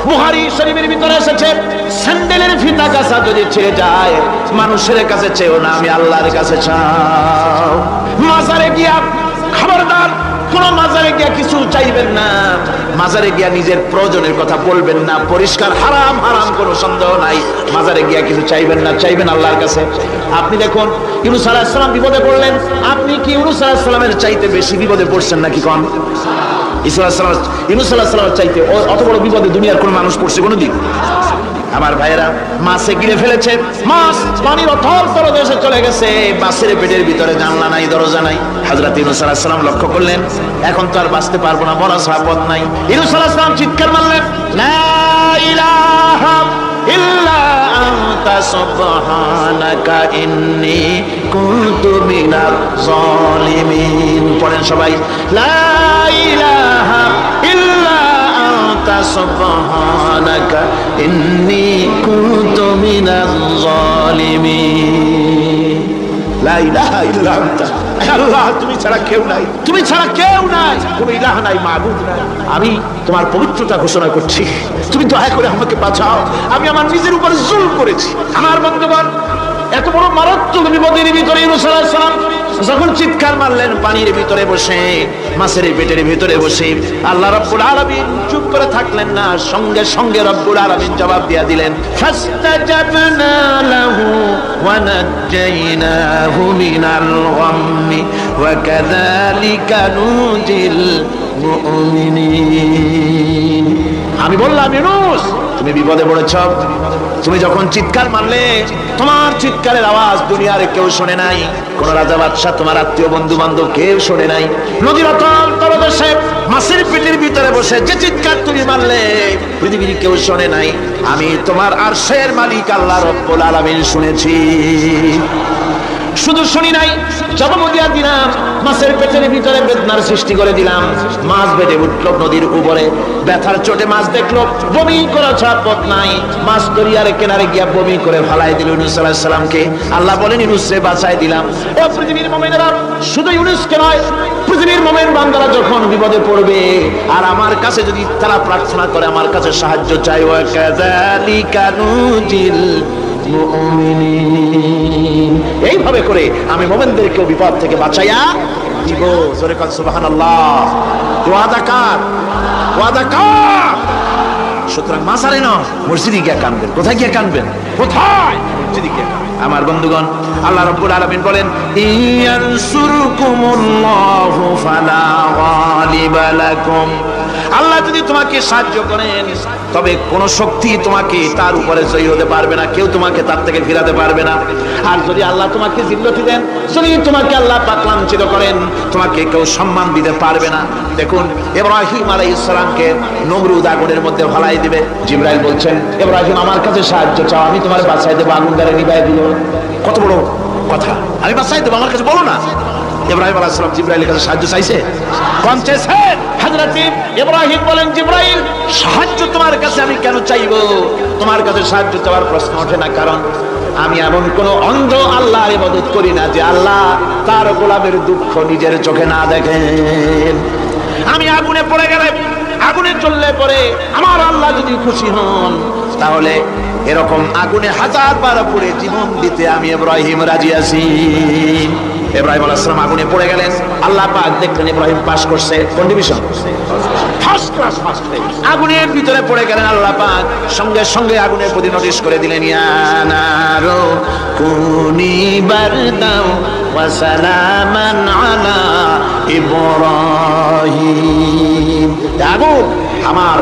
বুখারী শরীফের ভিতরে এসেছে, স্যান্ডেলের ফিতা কাছা যদি ছিঁড়ে যায়, মানুষের কাছে চেয়েও না, আমি আল্লাহর কাছে চাও। মাজারে গিয়া খবরদার কোন মাজারে গিয়া কিছু চাইবেন না, মাজারে গিয়া নিজের প্রয়োজনের কথা বলবেন না, পরিষ্কার হারাম হারাম কোনো সন্দেহ নাই। মাজারে গিয়া কিছু চাইবেন না, চাইবেন আল্লাহর কাছে। আপনি দেখুন ইউনূস আলাইহিস সালাম বিপদে পড়লেন, আপনি কি ইউনূস আলাইহিস সালামের চাইতে বেশি বিপদে পড়ছেন নাকি? কোন ইউনূস আলাইহিস সালামের চাইতে অত বড় বিপদে দুনিয়ার কোন মানুষ পড়ছে কোনদিন? আমার ভাইয়েরা, মাছে গিলে ফেলেছে, মাছ পানির অথল তলদেশে চলে গেছে, মাছের পেটের ভিতরে জানলা নাই, দরজা নাই। হযরত ইউনূস আলাইহিস সালাম লক্ষ্য করলেন, এখন তো আর বাঁচতে পারবো না, মরা ছাড়া পথ নাই। ইউনূস আলাইহিস সালাম চিৎকার মারলেন, লা ইলাহা ইল্লা আনতা সুবহানাকা ইন্নী কুনতু মিনাজ জালিমিন। পড়েন সবাই, লা ইলাহা ইল্লা আনতা সুবহানাকা ইন্নী কুনতু মিনাজ জালিমিন। লা ইলাহা ইল্লা আনতা, আল্লাহ তুমি ছাড়া কেউ নাই, তুমি ছাড়া কেউ নাই, কোনো ইলাহ নাই, মাবুদ নাই। আমি তোমার পবিত্রতা ঘোষণা করছি, তুমি দয়া করে আমাকে বাঁচাও, আমি আমার নিজের উপর জুলম করেছি। আমার বন্ধুগণ, এত বড় মারাত্মক বিপদের ভিতরে ইউনূস আলাইহিস সালাম যখন চিৎকার মারলেন, পানির ভিতরে বসে, মাছের পেটের ভিতরে বসে, আল্লাহ রাব্বুল আলামিন চুপ করে থাকলেন না, সঙ্গে সঙ্গে রব্বুল আলামিন জবাব দিয়ে দিলেন, ফাস্তাজাবনা লাহু ওয়া নাজ্জাইনাহু মিনাল গাম্মি ওয়া কাযালিকা নুজিল মুমিনিন। আমি বললাম, ইউনূস তুমি বিপদে পড়েছ, তুমি যখন চিৎকার মারলে, তোমার চিৎকারের আওয়াজ দুনিয়ার কেউ শোনে নাই, কোন রাজা বাদশাহ, তোমার আত্মীয় বন্ধু বান্ধব কেউ শোনে নাই। নদীর অতল তলদেশে মাছের পেটের ভিতরে বসে যে চিৎকার তুমি মারলে, পৃথিবীর কেউ শোনে নাই, আমি তোমার আরশের মালিক আল্লাহ রাব্বুল আলামিন শুনেছি। শুধু শুনি নাই, জবাব দিয়া দিলাম, মাছের পেটের ভিতরে বেদনার সৃষ্টি করে দিলাম। মাছ বেড়ে উঠল নদীর উপরে, ব্যথার চোটে মাছ দেখলো, বমি করা ছাড়া পথ নাই, মাছ দরিয়ার কিনারে গিয়া বমি করে ফালাই দিল ইউনূস আলাইহিস সালামকে। আল্লাহ বলেন, ইউনূসকে বাঁচাই দিলাম। ও পৃথিবীর মুমিনেরা, শুধু ইউনূসকে নয়, পৃথিবীর মুমিন বান্দারা যখন বিপদে পড়বে আর আমার কাছে যদি তারা প্রার্থনা করে, আমার কাছে সাহায্য চাই, ওয়া কাযালিকা নুজিল মুমিনিন, এইভাবে করে আমি মুমিনদেরকে বিপদ থেকে বাঁচাইয়া দিব। জোরে কাল সুবহানাল্লাহ। ওয়াদা কার? ওয়াদা কার? সুতরাং মাসারে না, মসজিদে গিয়ে কানবেন। কোথায় গিয়ে কানবেন? কোথায়? মসজিদে গিয়ে। আমার বন্ধুগণ, আল্লাহ রাব্বুল আলামিন বলেন, ইয়ানসুরকুমুল্লাহু ফালা গালিবা লাকুম। আল্লাহ যদি তোমাকে সাহায্য করেন, তবে কোন শক্তি তোমাকে তার উপরে জয়ী হতে পারবে না, কেউ তোমাকে তার থেকে ফিরাতে পারবে না। আর যদি আল্লাহ তোমাকে জিল্লতি দেন, যদি তোমাকে আল্লাহ পাক লাঞ্ছিত করেন, তোমাকে কেউ সম্মান দিতে পারবে না। দেখুন, ইব্রাহিম আলাইহিস সালামকে নমরুদ আগুনের মধ্যে ফেলাই দিবে, জিবরাইল বলছেন, ইব্রাহিম আমার কাছে সাহায্য চাও, আমি তোমার বাঁচাই দেবো, আগুন দ্বারা নিভাই দিব। কত বড় কথা, আমি বাঁচাই দেবো, আমার কাছে বলো না। ইব্রাহিম আলাইহিস সালাম জিবরাইলের কাছে সাহায্য চাইছে, কোন চেয়েছে? হযরত ইব্রাহিম বলেন, জিবরাইল সাহায্য তোমার কাছে আমি কেন চাইবো? তোমার কাছে সাহায্য চাওয়ার প্রশ্ন ওঠে না, কারণ আমি এমন কোন অন্ধ আল্লাহর ইবাদত করি না যে আল্লাহ তার গোলামের দুঃখ নিজের চোখে না দেখেন। আমি আগুনে পড়ে গেলে, আগুনে জ্বললে পরে আমার আল্লাহ যদি খুশি হন, তাহলে এরকম আগুনে হাজার বার পড়ে জীবন দিতে আমি ইব্রাহিম রাজি আছি। ইব্রাহিম আলাইহিস সালাম আগুনে পড়ে গেলেন, আল্লাহ পাক দেখলেন ইব্রাহিম পাস করছে, কোন division? First class, first class. আগুনের ভিতরে পড়ে গেলেন, আল্লাহ পাক সঙ্গে সঙ্গে আগুনের প্রতি নোটিশ করে দিলেন, ইয়া নারু কুনি বারদাও ওয়া সালামান আলা ইব্রাহিম। আগুন আমার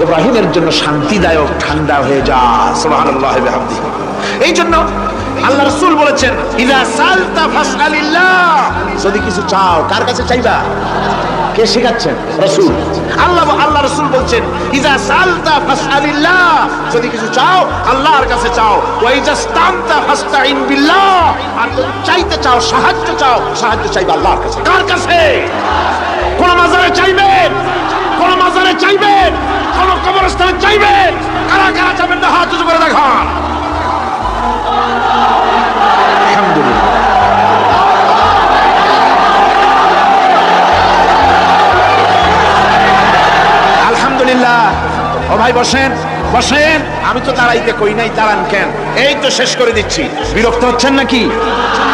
ইব্রাহিমের জন্য শান্তিদায়ক, ঠান্ডা হয়ে যা। সুবহানাল্লাহি ওয়া বিহামদিহি। এই জন্য আল্লাহ রাসূল বলেছেন, ইযা সালতা ফাসআলিল্লাহ, যদি কিছু চাও কার কাছে চাইবা? কে শেখাচ্ছেন? রাসূল। আল্লাহ রাসূল বলছেন, ইযা সালতা ফাসআলিল্লাহ, যদি কিছু চাও আল্লাহর কাছে চাও। ওয়া ইযা ইসতানতা ফাসতাইন বিল্লাহ, আর যদি চাইতে চাও, সাহায্য চাও, সাহায্য চাইবা আল্লাহর কাছে। কার কাছে? কোন মাজারে চাইবেন? কোন মাজারে চাইবেন? কোন কবরস্থানে চাইবেন? কারা কারা চাইবেন না হাত উঁচু করে দেখান। আলহামদুলিল্লাহ। ও ভাই বসেন বসেন, আমি তো দাঁড়াইতে কই নাই, দাঁড়ান কেন? এই তো শেষ করে দিচ্ছি। বিরক্ত হচ্ছেন নাকি?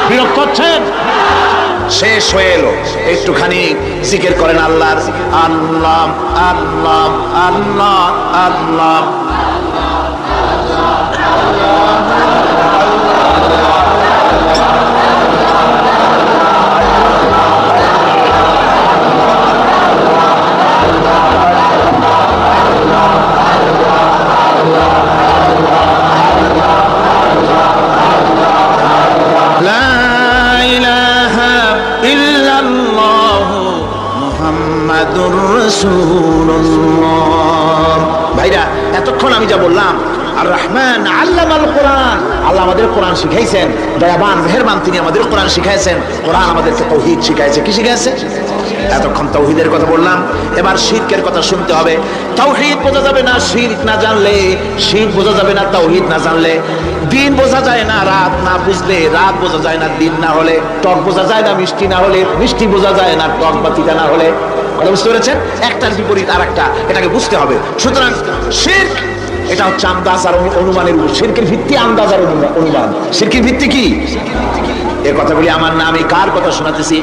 বিরক্ত হচ্ছেন? শেষ হয়ে এলো, একটুখানি জিকির করেন আল্লাহর। আল্লাহ আল্লাহ আল্লাহ আল্লাহ। ভাইরা, এতক্ষণ আমি যা বললাম, আর রহমান আল্লামাল কোরআন, আল্লাহ আমাদের কোরআন শিখাইছেন, দয়াবান মেহেরবান, তিনি আমাদের কোরআন শিখাইছেন। কোরআন আমাদেরকে তাওহীদ শিখাইছে। কি শিখাইছে? এতক্ষণ তাওহীদের কথা বললাম, এবার শিরকের কথা শুনতে হবে। তাওহীদ বোঝা যাবে না শিরক না জানলে, শিরক বোঝা যাবে না তাওহীদ না জানলে। দিন বোঝা যায় না রাত না বুঝলে, রাত বোঝা যায় না দিন না হলে, টক বোঝা যায় না মিষ্টি না হলে, মিষ্টি বোঝা যায় না টক বা তিতা না হলে। কথা বুঝতে পেরেছেন? একটার বিপরীত আর একটা, এটাকে বুঝতে হবে। সুতরাং শিরক এটা হচ্ছে আন্দাজ আর অনুমানের উপর। শিরকের ভিত্তি আন্দাজ আর অনুমান। শিরকের ভিত্তি কি? এ কথাগুলি আমার না, আমি কার কথা শোনাতেছি?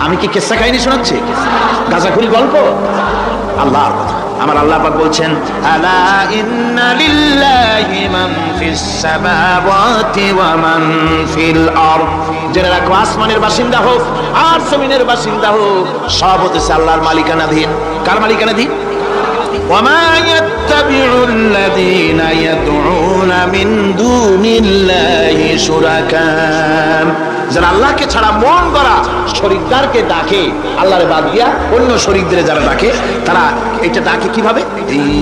আমি কি কিসসা কাহিনী শোনাচ্ছি? গাঁজাখুরি গল্প? আল্লাহর কথা। আমার আল্লাহ পাক বলছেন, আলা ইন্না লিল্লাহি মান ফিস সামাওয়াতি ওয়া মান ফিল আরদ। জেনে রাখো, আসমানের বাসিন্দা হোক আর জমিনের বাসিন্দা হোক, সব হচ্ছে আল্লাহর মালিকানাধীন। কার মালিকানাধীন? وما يتبع الذين يدعون من دون الله شركاء। যারা আল্লাহকে ছাড়া মন গড়া শরীকদারকে ডাকে, আল্লাহর বাদ দিয়া অন্য শরীকদের যারা ডাকে, তারা এটা ডাকে কিভাবে?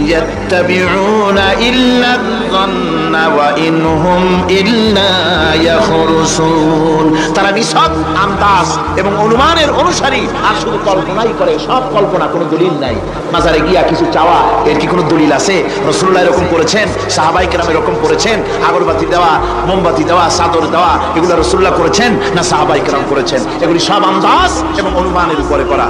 ইয়াত্তাবিউনা ইল্লা যান্না ওয়া ইনহুম ইল্লা ইয়াখরুসুন। তারা নিছক আন্দাজ এবং অনুমানের অনুসারী, আর শুধু কল্পনাই করে। সব কল্পনা, কোনো দলিল নাই। মাজারে গিয়া কিছু চাওয়া, এর কি কোনো দলিল আছে? রাসূলুল্লাহ এরকম করেছেন, সাহাবায়ে কেরাম এরকম করেছেন? আগরবাতি দেওয়া, মোমবাতি দেওয়া, চাদর দেওয়া, এগুলো রাসূলুল্লাহ করেছেন না সাহাবায়ে কেরাম করেছেন? এগুলি সব আন্দাজ এবং অনুমানের উপরে করা।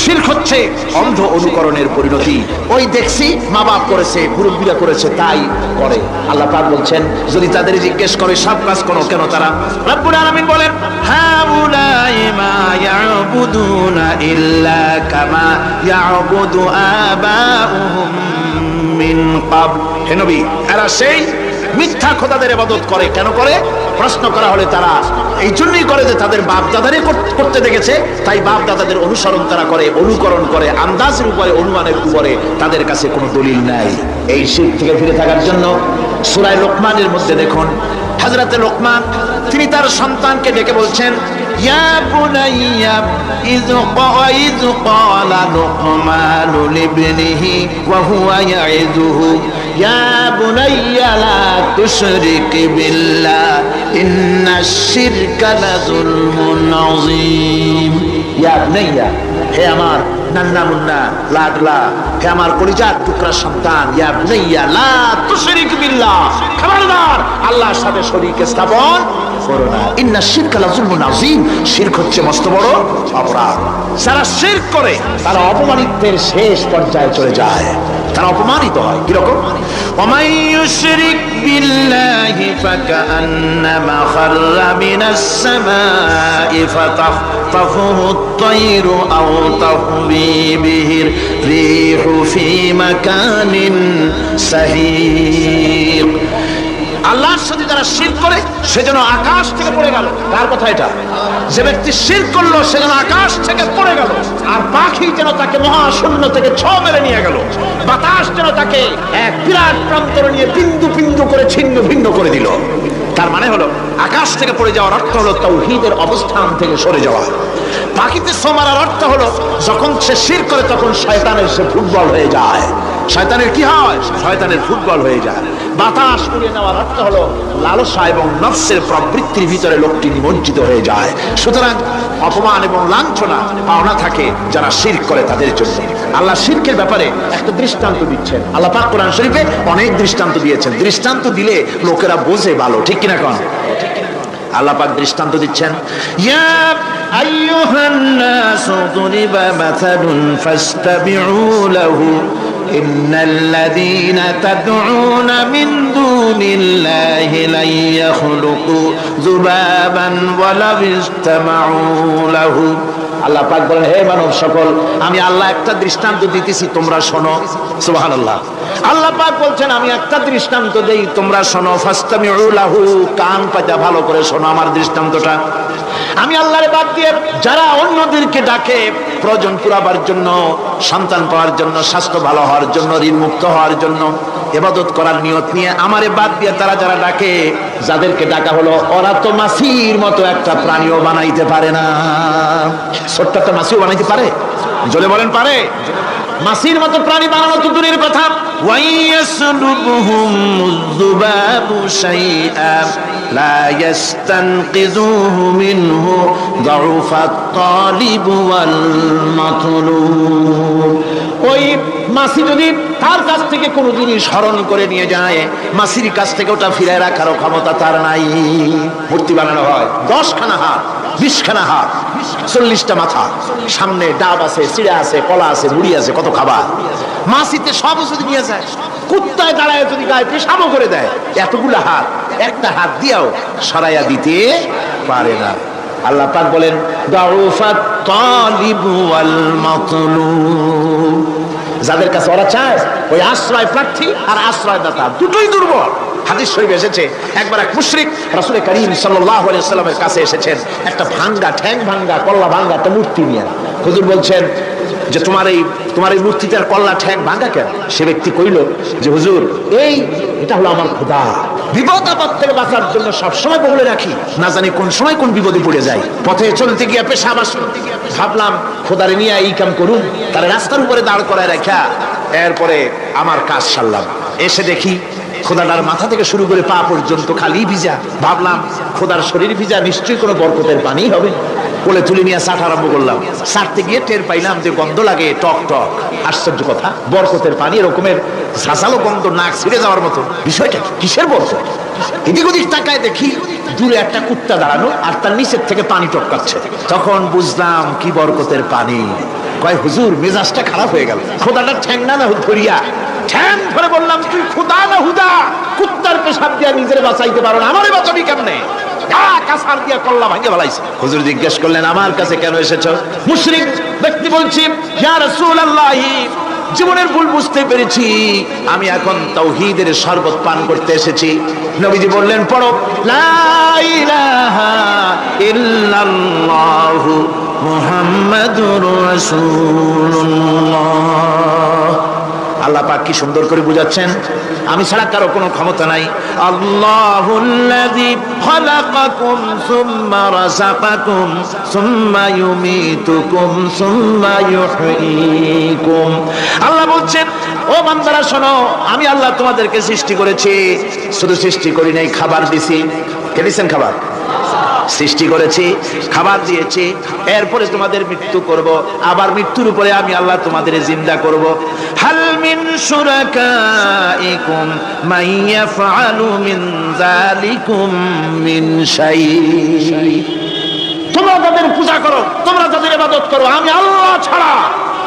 শিরক হচ্ছে অন্ধ অনুকরণের পরিণতি। ওই দেখছি মা বাপ করেছে, মুরব্বীরা করেছে, তাই করে। আল্লাহ পাক বলছেন, যদি তাদের জিজ্ঞেস করে সব কাজ করো কেন তারা? রব্বুল আলামিন বলেন, হাউলাই মা ইয়াবুদুনা ইল্লা কামা ইয়াবুদু আবাউহুম মিন ক্বাবল। হে নবী, এরা সেই মিথ্যা খোদাদের ইবাদত করে। কেন করে? প্রশ্ন করা হলে তারা এই জন্যই করে যে তাদের বাপ দাদারে করতে দেখেছে, তাই বাপ দাদাদের অনুসরণ তারা করে, অনুকরণ করে, আন্দাজের উপরে, অনুমানের উপরে। তাদের কাছে কোনো দলিল নাই। এই শিরক থেকে ফিরে থাকার জন্য সূরা লোকমানের মধ্যে দেখুন, হযরতে লোকমান তিনি তার সন্তানকে ডেকে বলছেন, ইয়া বুনাইয়া ইয ক্বালা লুকমানু লিবনিহি ওয়া হুয়া ইয়াইযুহু ইয়া বুনাইয়া লা তুশরিক বিল্লাহ ইন্নাশ শিরকা লাযুলমুন আযীম। ইয়া বুনাইয়া, হে আমার নান্না মুন্না লাডলা, হে আমার কলিজার টুকরা সন্তান, ইয়া বুনাইয়া লা তুশরিক বিল্লাহ, খবরদার আল্লাহর সাথে শরীক স্থাপন করো না। ইন্নাশ শিরকা লাযুলমুন আযীম। শিরক হচ্ছে মস্ত বড় অপরাধ। যারা শিরক করে তারা অপমানিতের শেষ পর্যায়ে চলে যায়, তারা অপমানিত হয়। কিরকম? ওয়ামান ইউশরিক বিল্লাহি ফাকান্নামা খাররা মিনাস সামাই ফাতাখতাফুহু আত-তায়রু আও তাহবি বিহির রিহু ফি মাকানিন সাহিক। আল্লাহর সাথে যারা শিরক করে সে যেন আকাশ থেকে পড়ে গেল। কার কথা এটা? যে ব্যক্তি শিরক করলো সে যেন আকাশ থেকে পড়ে গেল, আর পাখি যেন তাকে মহাশূন্য থেকে ছোঁ মেরে নিয়ে গেল, বাতাস যেন তাকে এক বিরাট প্রান্তরে নিয়ে বিন্দু বিন্দু করে ছিন্ন ভিন্ন করে দিল। তার মানে হলো আকাশ থেকে পড়ে যাওয়ার অর্থ হলো তাওহীদের অবস্থান থেকে সরে যাওয়া। পাখিতে ছোঁ মারার অর্থ হলো যখন সে শিরক করে তখন শয়তানের সে ফুটবল হয়ে যায়। শয়তানের কি হয়? শয়তানের ফুটবল হয়ে যায়। বাতাস উড়িয়ে নেওয়ার অর্থ হলো লালসা এবং নফসের প্রবৃত্তির ভিতরে লোকটি নিমজ্জিত হয়ে যায়। সুতরাং অপমান এবং লাঞ্ছনা পাওনা থাকে যারা শিরক করে তাদের জন্য। আল্লাহ শিরকের ব্যাপারে একটা দৃষ্টান্ত দিচ্ছেন। আল্লাহ পাক কোরআন শরীফে অনেক দৃষ্টান্ত দিয়েছেন। দৃষ্টান্ত দিলে লোকেরা বোঝে ভালো, ঠিক কিনা কোন? আল্লাহ পাক দৃষ্টান্ত দিচ্ছেন, ইয়া আইয়ুহান নাসু দুরিবা মাসালুন ফাসতাবিউ লাহু ইন্নাল্লাযীনা তাদউনা মিন দুনিল্লাহি লা ইয়াখলুকু যুবাবান ওয়ালাউ ইসতামাউ লাহু। আল্লাহ পাক বলেন, হে মানব সকল, আমি আল্লাহ একটা দৃষ্টান্ত দিতেছি, তোমরা শোনো। সুবহানাল্লাহ। আল্লাহ পাক বলছেন, আমি একটা দৃষ্টান্ত দেই, তোমরা শোনো। ফাসতামিউ লাহু, কান পাতা ভালো করে শোনো আমার দৃষ্টান্তটা। আমি আল্লাহর বাদ দিয়ে যারা অন্যদেরকে ডাকে প্রয়োজন পুরাবার জন্য, সন্তান পাওয়ার জন্য, স্বাস্থ্য ভালো হওয়ার জন্য, ঋণ মুক্ত হওয়ার জন্য, ইবাদত করার নিয়ত নিয়ে আমারে বাদ দিয়ে তারা যারা ডাকে, যাদেরকে ডাকা হলো, ওরা তো মাছির মতো একটা প্রাণীও বানাইতে পারে না। ছোট্ট একটা মাছিও বানাইতে পারে? জোরে বলেন, পারে? মাছির মতো প্রাণী বানানো তো দূরের কথা। ওয়াইয়াসলুবহুমুয যুবাবু শাইআ লা ইস্তানকিযুহু মিনহু যাউফাত তালিব ওয়াল মাতলুব। ওই মাছি যদি তার কাছ থেকে কোনো জিনিস হরণ করে নিয়ে যায়, মাছির কাছ থেকে ওটা ফিরে রাখার ক্ষমতা তার নাই। মূর্তি বানানো হয় 10খানা হাত, 20খানা হাত, 40টা মাথা, সামনে ডাব আছে, চিড়া আছে, কলা আছে, মুড়ি আছে, কত খাবার। মাছিতে সব যদি নিয়ে যায়, কুত্তায় দাঁড়ায় যদি গায়ে পেশাবও করে দেয়, এতগুলো হাত একটা হাত দিয়েও সরাইয়া দিতে পারে না। আল্লাহ পাক বলেন, দাউফাত তালিব ওয়াল মাতলুব। যাদের কাছে ওরা চায়, ওই আশ্রয় প্রার্থী আর আশ্রয়দাতা দুটোই দুর্বল। হাদিস শরীফে এসেছে, একবার এক মুশরিক রাসূল করিম সাল্লাল্লাহু আলাইহি ওয়াসাল্লামের কাছে এসেছেন একটা ভাঙ্গা, ঠ্যাং ভাঙ্গা, কল্লা ভাঙ্গা একটা মূর্তি নিয়ে। হুজুর বলছেন যে তোমার এই মূর্তিটার কল্লা ঠ্যাং ভাঙ্গা কেন? সে ব্যক্তি কইল যে হুজুর, এটা হলো আমার খোদা। বিপদ আপদ থেকে বাঁচার জন্য সবসময় বলে রাখি, না জানি কোন সময় কোন বিপদে পড়ে যাই। পথে চলতে গিয়ে পেশাব আসলো, ভাবলাম খোদারে নিয়ে এই কাম করুন, তার রাস্তার উপরে দাঁড় করায় রাখা, এরপরে আমার কাজ সারলাম। এসে দেখি খোদাটার মাথা থেকে শুরু করে পা পর্যন্ত খালি ভিজা। ভাবলাম খোদার শরীর ভিজা, নিশ্চয়ই কোনো বরকতের পানি হবে। কোলে তুলে নিয়ে চাট আরম্ভ করলাম। চাটতে গিয়ে টের পাইলাম যে গন্ধ লাগে টক টক। আশ্চর্য কথা, বরকতের পানি এরকমের ঝাঁঝালো গন্ধ, নাক ছিঁড়ে যাওয়ার মতো। বিষয়টা কিসের বরকত? এদিক ওদিক তাকায় দেখি দূরে একটা কুত্তা দাঁড়ানো, আর তার নিচের থেকে পানি টপকাচ্ছে। তখন বুঝলাম কি বরকতের পানি। কয় হুজুর, মেজাজটা খারাপ হয়ে গেল। খোদাটার ঠ্যাং না ধরিয়া ঠ্যাং ধরে বললাম, তুই খোদা না হুদা? কুত্তার পেশাব দিয়া নিজের বাঁচাইতে পারো না, আমারে বাঁচাবি কেমনে? কাছার দিয়া কল্লা ভাঙে ফেলাইছে। হুজুর জিজ্ঞেস করলেন, আমার কাছে কেন এসেছো? মুশরিক ব্যক্তি বলছি, ইয়া রাসূলুল্লাহ, জীবনের ভুল বুঝতে পেরেছি, আমি এখন তাওহীদের শরবত পান করতে এসেছি। নবীজি বললেন, পড়ো লা ইলাহা ইল্লাল্লাহু মুহাম্মাদুর রাসূলুল্লাহ। আল্লাহ পাক কি সুন্দর করে বুঝাচ্ছেন, আমি ছাড়া কারো কোনো ক্ষমতা নাই। আল্লাহুল্লাযী খালাকাকুম সুম্মা রাযাকাকুম সুম্মা ইউমীতুকুম সুম্মা ইউহয়ীকুম। আল্লাহ বলছেন, ও বান্দারা শোনো, আমি আল্লাহ তোমাদেরকে সৃষ্টি করেছি। শুধু সৃষ্টি করি নাই, খাবার দিছি। কে দিয়েছেন খাবার? সৃষ্টি করেছি, খাবার দিয়েছি, এরপরে তোমাদের মৃত্যু করব, আবার মৃত্যুর উপরে আমি আল্লাহ তোমাদের জিন্দা করব। হাল মিন শুরাকাইকুম মান ইয়াফআলু মিন যালিকুম মিন শাই। তোমরা তাদের পূজা করো, তোমরা তাদের ইবাদত করো, আমি আল্লাহ ছাড়া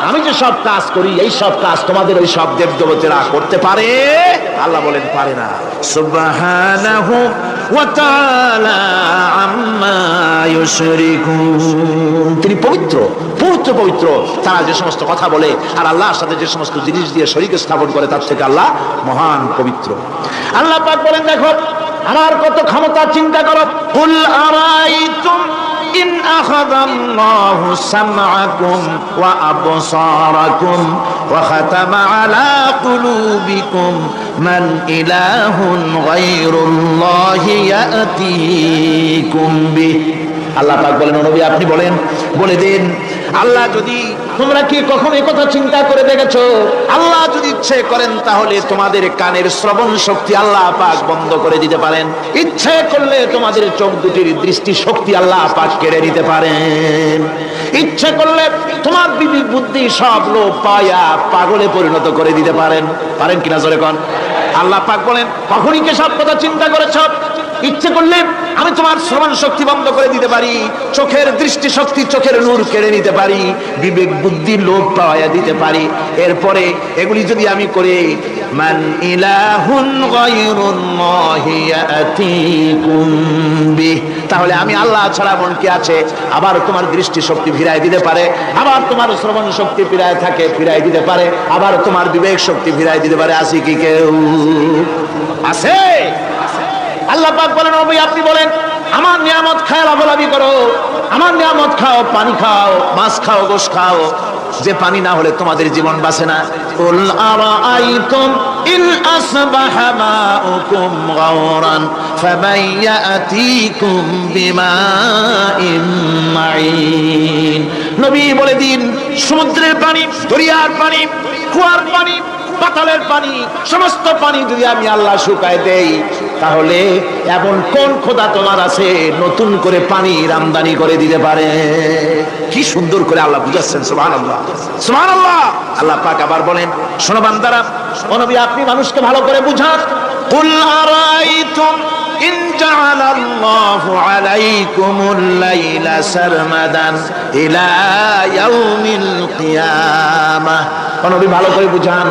আমি যে সব কাজ করি, এই সব কাজ তোমাদের ওই সব দেবদেবতারা করতে পারে? আল্লাহ বলেন, পারে না। সুবহানাহু ওয়া তাআলা আম্মা ইউশরিকুন। তিনি পবিত্র, পবিত্র, পবিত্র। তারা যে সমস্ত কথা বলে আর আল্লাহর সাথে যে সমস্ত জিনিস দিয়ে শরীক স্থাপন করে, তার থেকে আল্লাহ মহান, পবিত্র। আল্লাহ পাক বলেন, দেখো আমার কত ক্ষমতা, চিন্তা করো। কুল আরাইতুম ইন আখাযাল্লাহু সামআকুম ওয়া আবসারাকুম ওয়া খাতামা আলা কুলুবিকুম মান ইলাহুন গায়রুল্লাহি ইয়াতিকুম বিহি। আল্লাহ পাক বলেন, নবী আপনি বলেন, বলে দিন, আল্লাহ যদি, তোমরা কি কখনো এই কথা চিন্তা করে দেখেছো, আল্লাহ যদি ইচ্ছে করেন তাহলে তোমাদের কানের শ্রবণ শক্তি আল্লাহ পাক বন্ধ করে দিতে পারেন। ইচ্ছে করলে তোমাদের চোখ দুটির দৃষ্টি শক্তি আল্লাহ পাক কেড়ে নিতে পারেন। ইচ্ছে করলে তোমার বিবেক বুদ্ধি সব লোপ পায়া পাগলে পরিণত করে দিতে পারেন। পারেন কিনা জোরে কোন? আল্লাহ পাক বলেন, কখনই কি সব কথা চিন্তা করেছ? ইচ্ছে করলে আমি তোমার শ্রবণ শক্তি বন্ধ করে দিতে পারি, চোখের দৃষ্টি শক্তি, চোখের নূর কেড়ে নিতে পারি, বিবেক বুদ্ধি লোভ পাওয়া দিতে পারি। এরপরে এগুলি যদি আমি করে মান ইলাহুন গায়রুল্লাহি ইয়াতিকুম বিহ, তাহলে আমি আল্লাহ ছাড়া মন কি আছে? আবার তোমার দৃষ্টি শক্তি ফিরায় দিতে পারে, আবার তোমার শ্রবণ শক্তি ফিরায় থাকে ফিরায় দিতে পারে, আবার তোমার বিবেক শক্তি ফিরায় দিতে পারে। আছে কি কেউ? আছে? আল্লাহ পাক বলেন, নবী আপনি বলেন আমার নিয়ামত খায় লাভলাভি করো, আমার নিয়ামত খাও, পানি খাও, মাছ খাও, গোশত খাও, যে পানি না হলে তোমাদের জীবন বাঁচে না। কুল আরাআইতুম ইন আসবাহা মাউকুম গাওরান ফামান ইয়াতিকুম বিমাইন মাইন। নবী বলে দিন, সমুদ্রের পানি, দরিয়ার পানি, কুয়ার পানি, পাতালের পানি, সমস্ত পানি যদি আমি আল্লাহ শুকায় দেই, তাহলে এমন কোন খোদা তোমার আছে নতুন করে পানির আমদানি করে দিতে পারে? কি সুন্দর করে আল্লাহ বুঝাচ্ছেন, সুবহানাল্লাহ সুবহানাল্লাহ। আল্লাহ পাক আবার বলেন, শোনো বান্দারা, ও নবী আপনি মানুষকে ভালো করে বুঝান। কুল আরাইতুম ইন জাআলাল্লাহু আলাইকুমুল লাইলা সারমাদান ইলা ইয়াউমিল কিয়ামাহ। ও নবী ভালো করে বুঝান,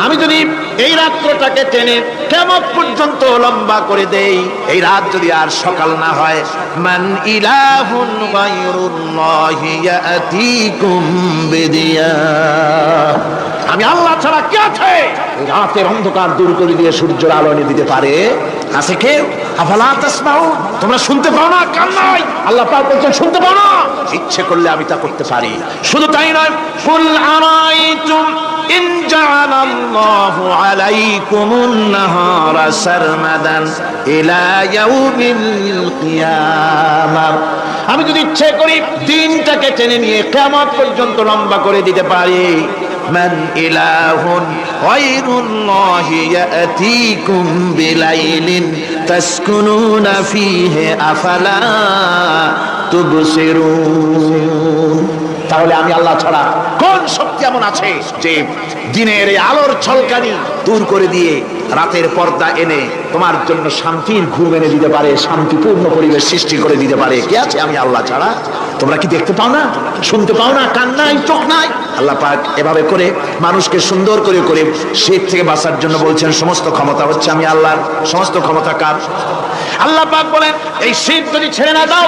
আমি যদি এই রাত্রটাকে টেনে কিয়ামত পর্যন্ত লম্বা করে দেই, এই রাত যদি আর সকাল না হয়, মান ইলাহুন গায়রুল্লাহি ইয়াতিকুম বিদিয়া, আমি আল্লাহ ছাড়া কে আছে রাতের অন্ধকার দূর করে দিয়ে সূর্যের আলো এনে দিতে পারে? আছে কেউ? আফালা তাসমাউন, তোমরা শুনতে পাও না? কান নাই? আল্লাহ পাক বলছেন শুনতে পাও না? ইচ্ছে করলে আমি তা করতে পারি। শুধু তাই নয়, কুল আরাইতুম ইন জাআলাল্লাহু আলাইকুমুন নাহারা সারমাদান ইলা ইয়াউমিল কিয়ামাহ, আমি যদি ইচ্ছে করি দিনটাকে টেনে নিয়ে কিয়ামত পর্যন্ত লম্বা করে দিতে পারি। মান ইলাহুন গায়রুল্লাহি ইয়াতিকুম বিলাইলিন তাসকুনুনা ফীহি আফালা তুবসিরুন, তাহলে আমি আল্লাহ ছাড়া কোন শক্তি এমন আছে যে দিনের এই আলোর ঝলকানি দূর করে দিয়ে রাতের পর্দা এনে তোমার জন্য শান্তির ঘুম এনে দিতে পারে, শান্তিপূর্ণ পরিবেশ সৃষ্টি করে দিতে পারে? কে আছে আমি আল্লাহ ছাড়া? তোমরা কি দেখতে পাও না? শুনতে পাও না? কান নাই? চোখ নাই? আল্লাহ পাক এভাবে করে মানুষকে সুন্দর করে করে শিরক থেকে বাঁচার জন্য বলছেন সমস্ত ক্ষমতা হচ্ছে আমি আল্লাহর। সমস্ত ক্ষমতা কার? আল্লাহ পাক বলেন, এই শিরক যদি ছেড়ে না দাও,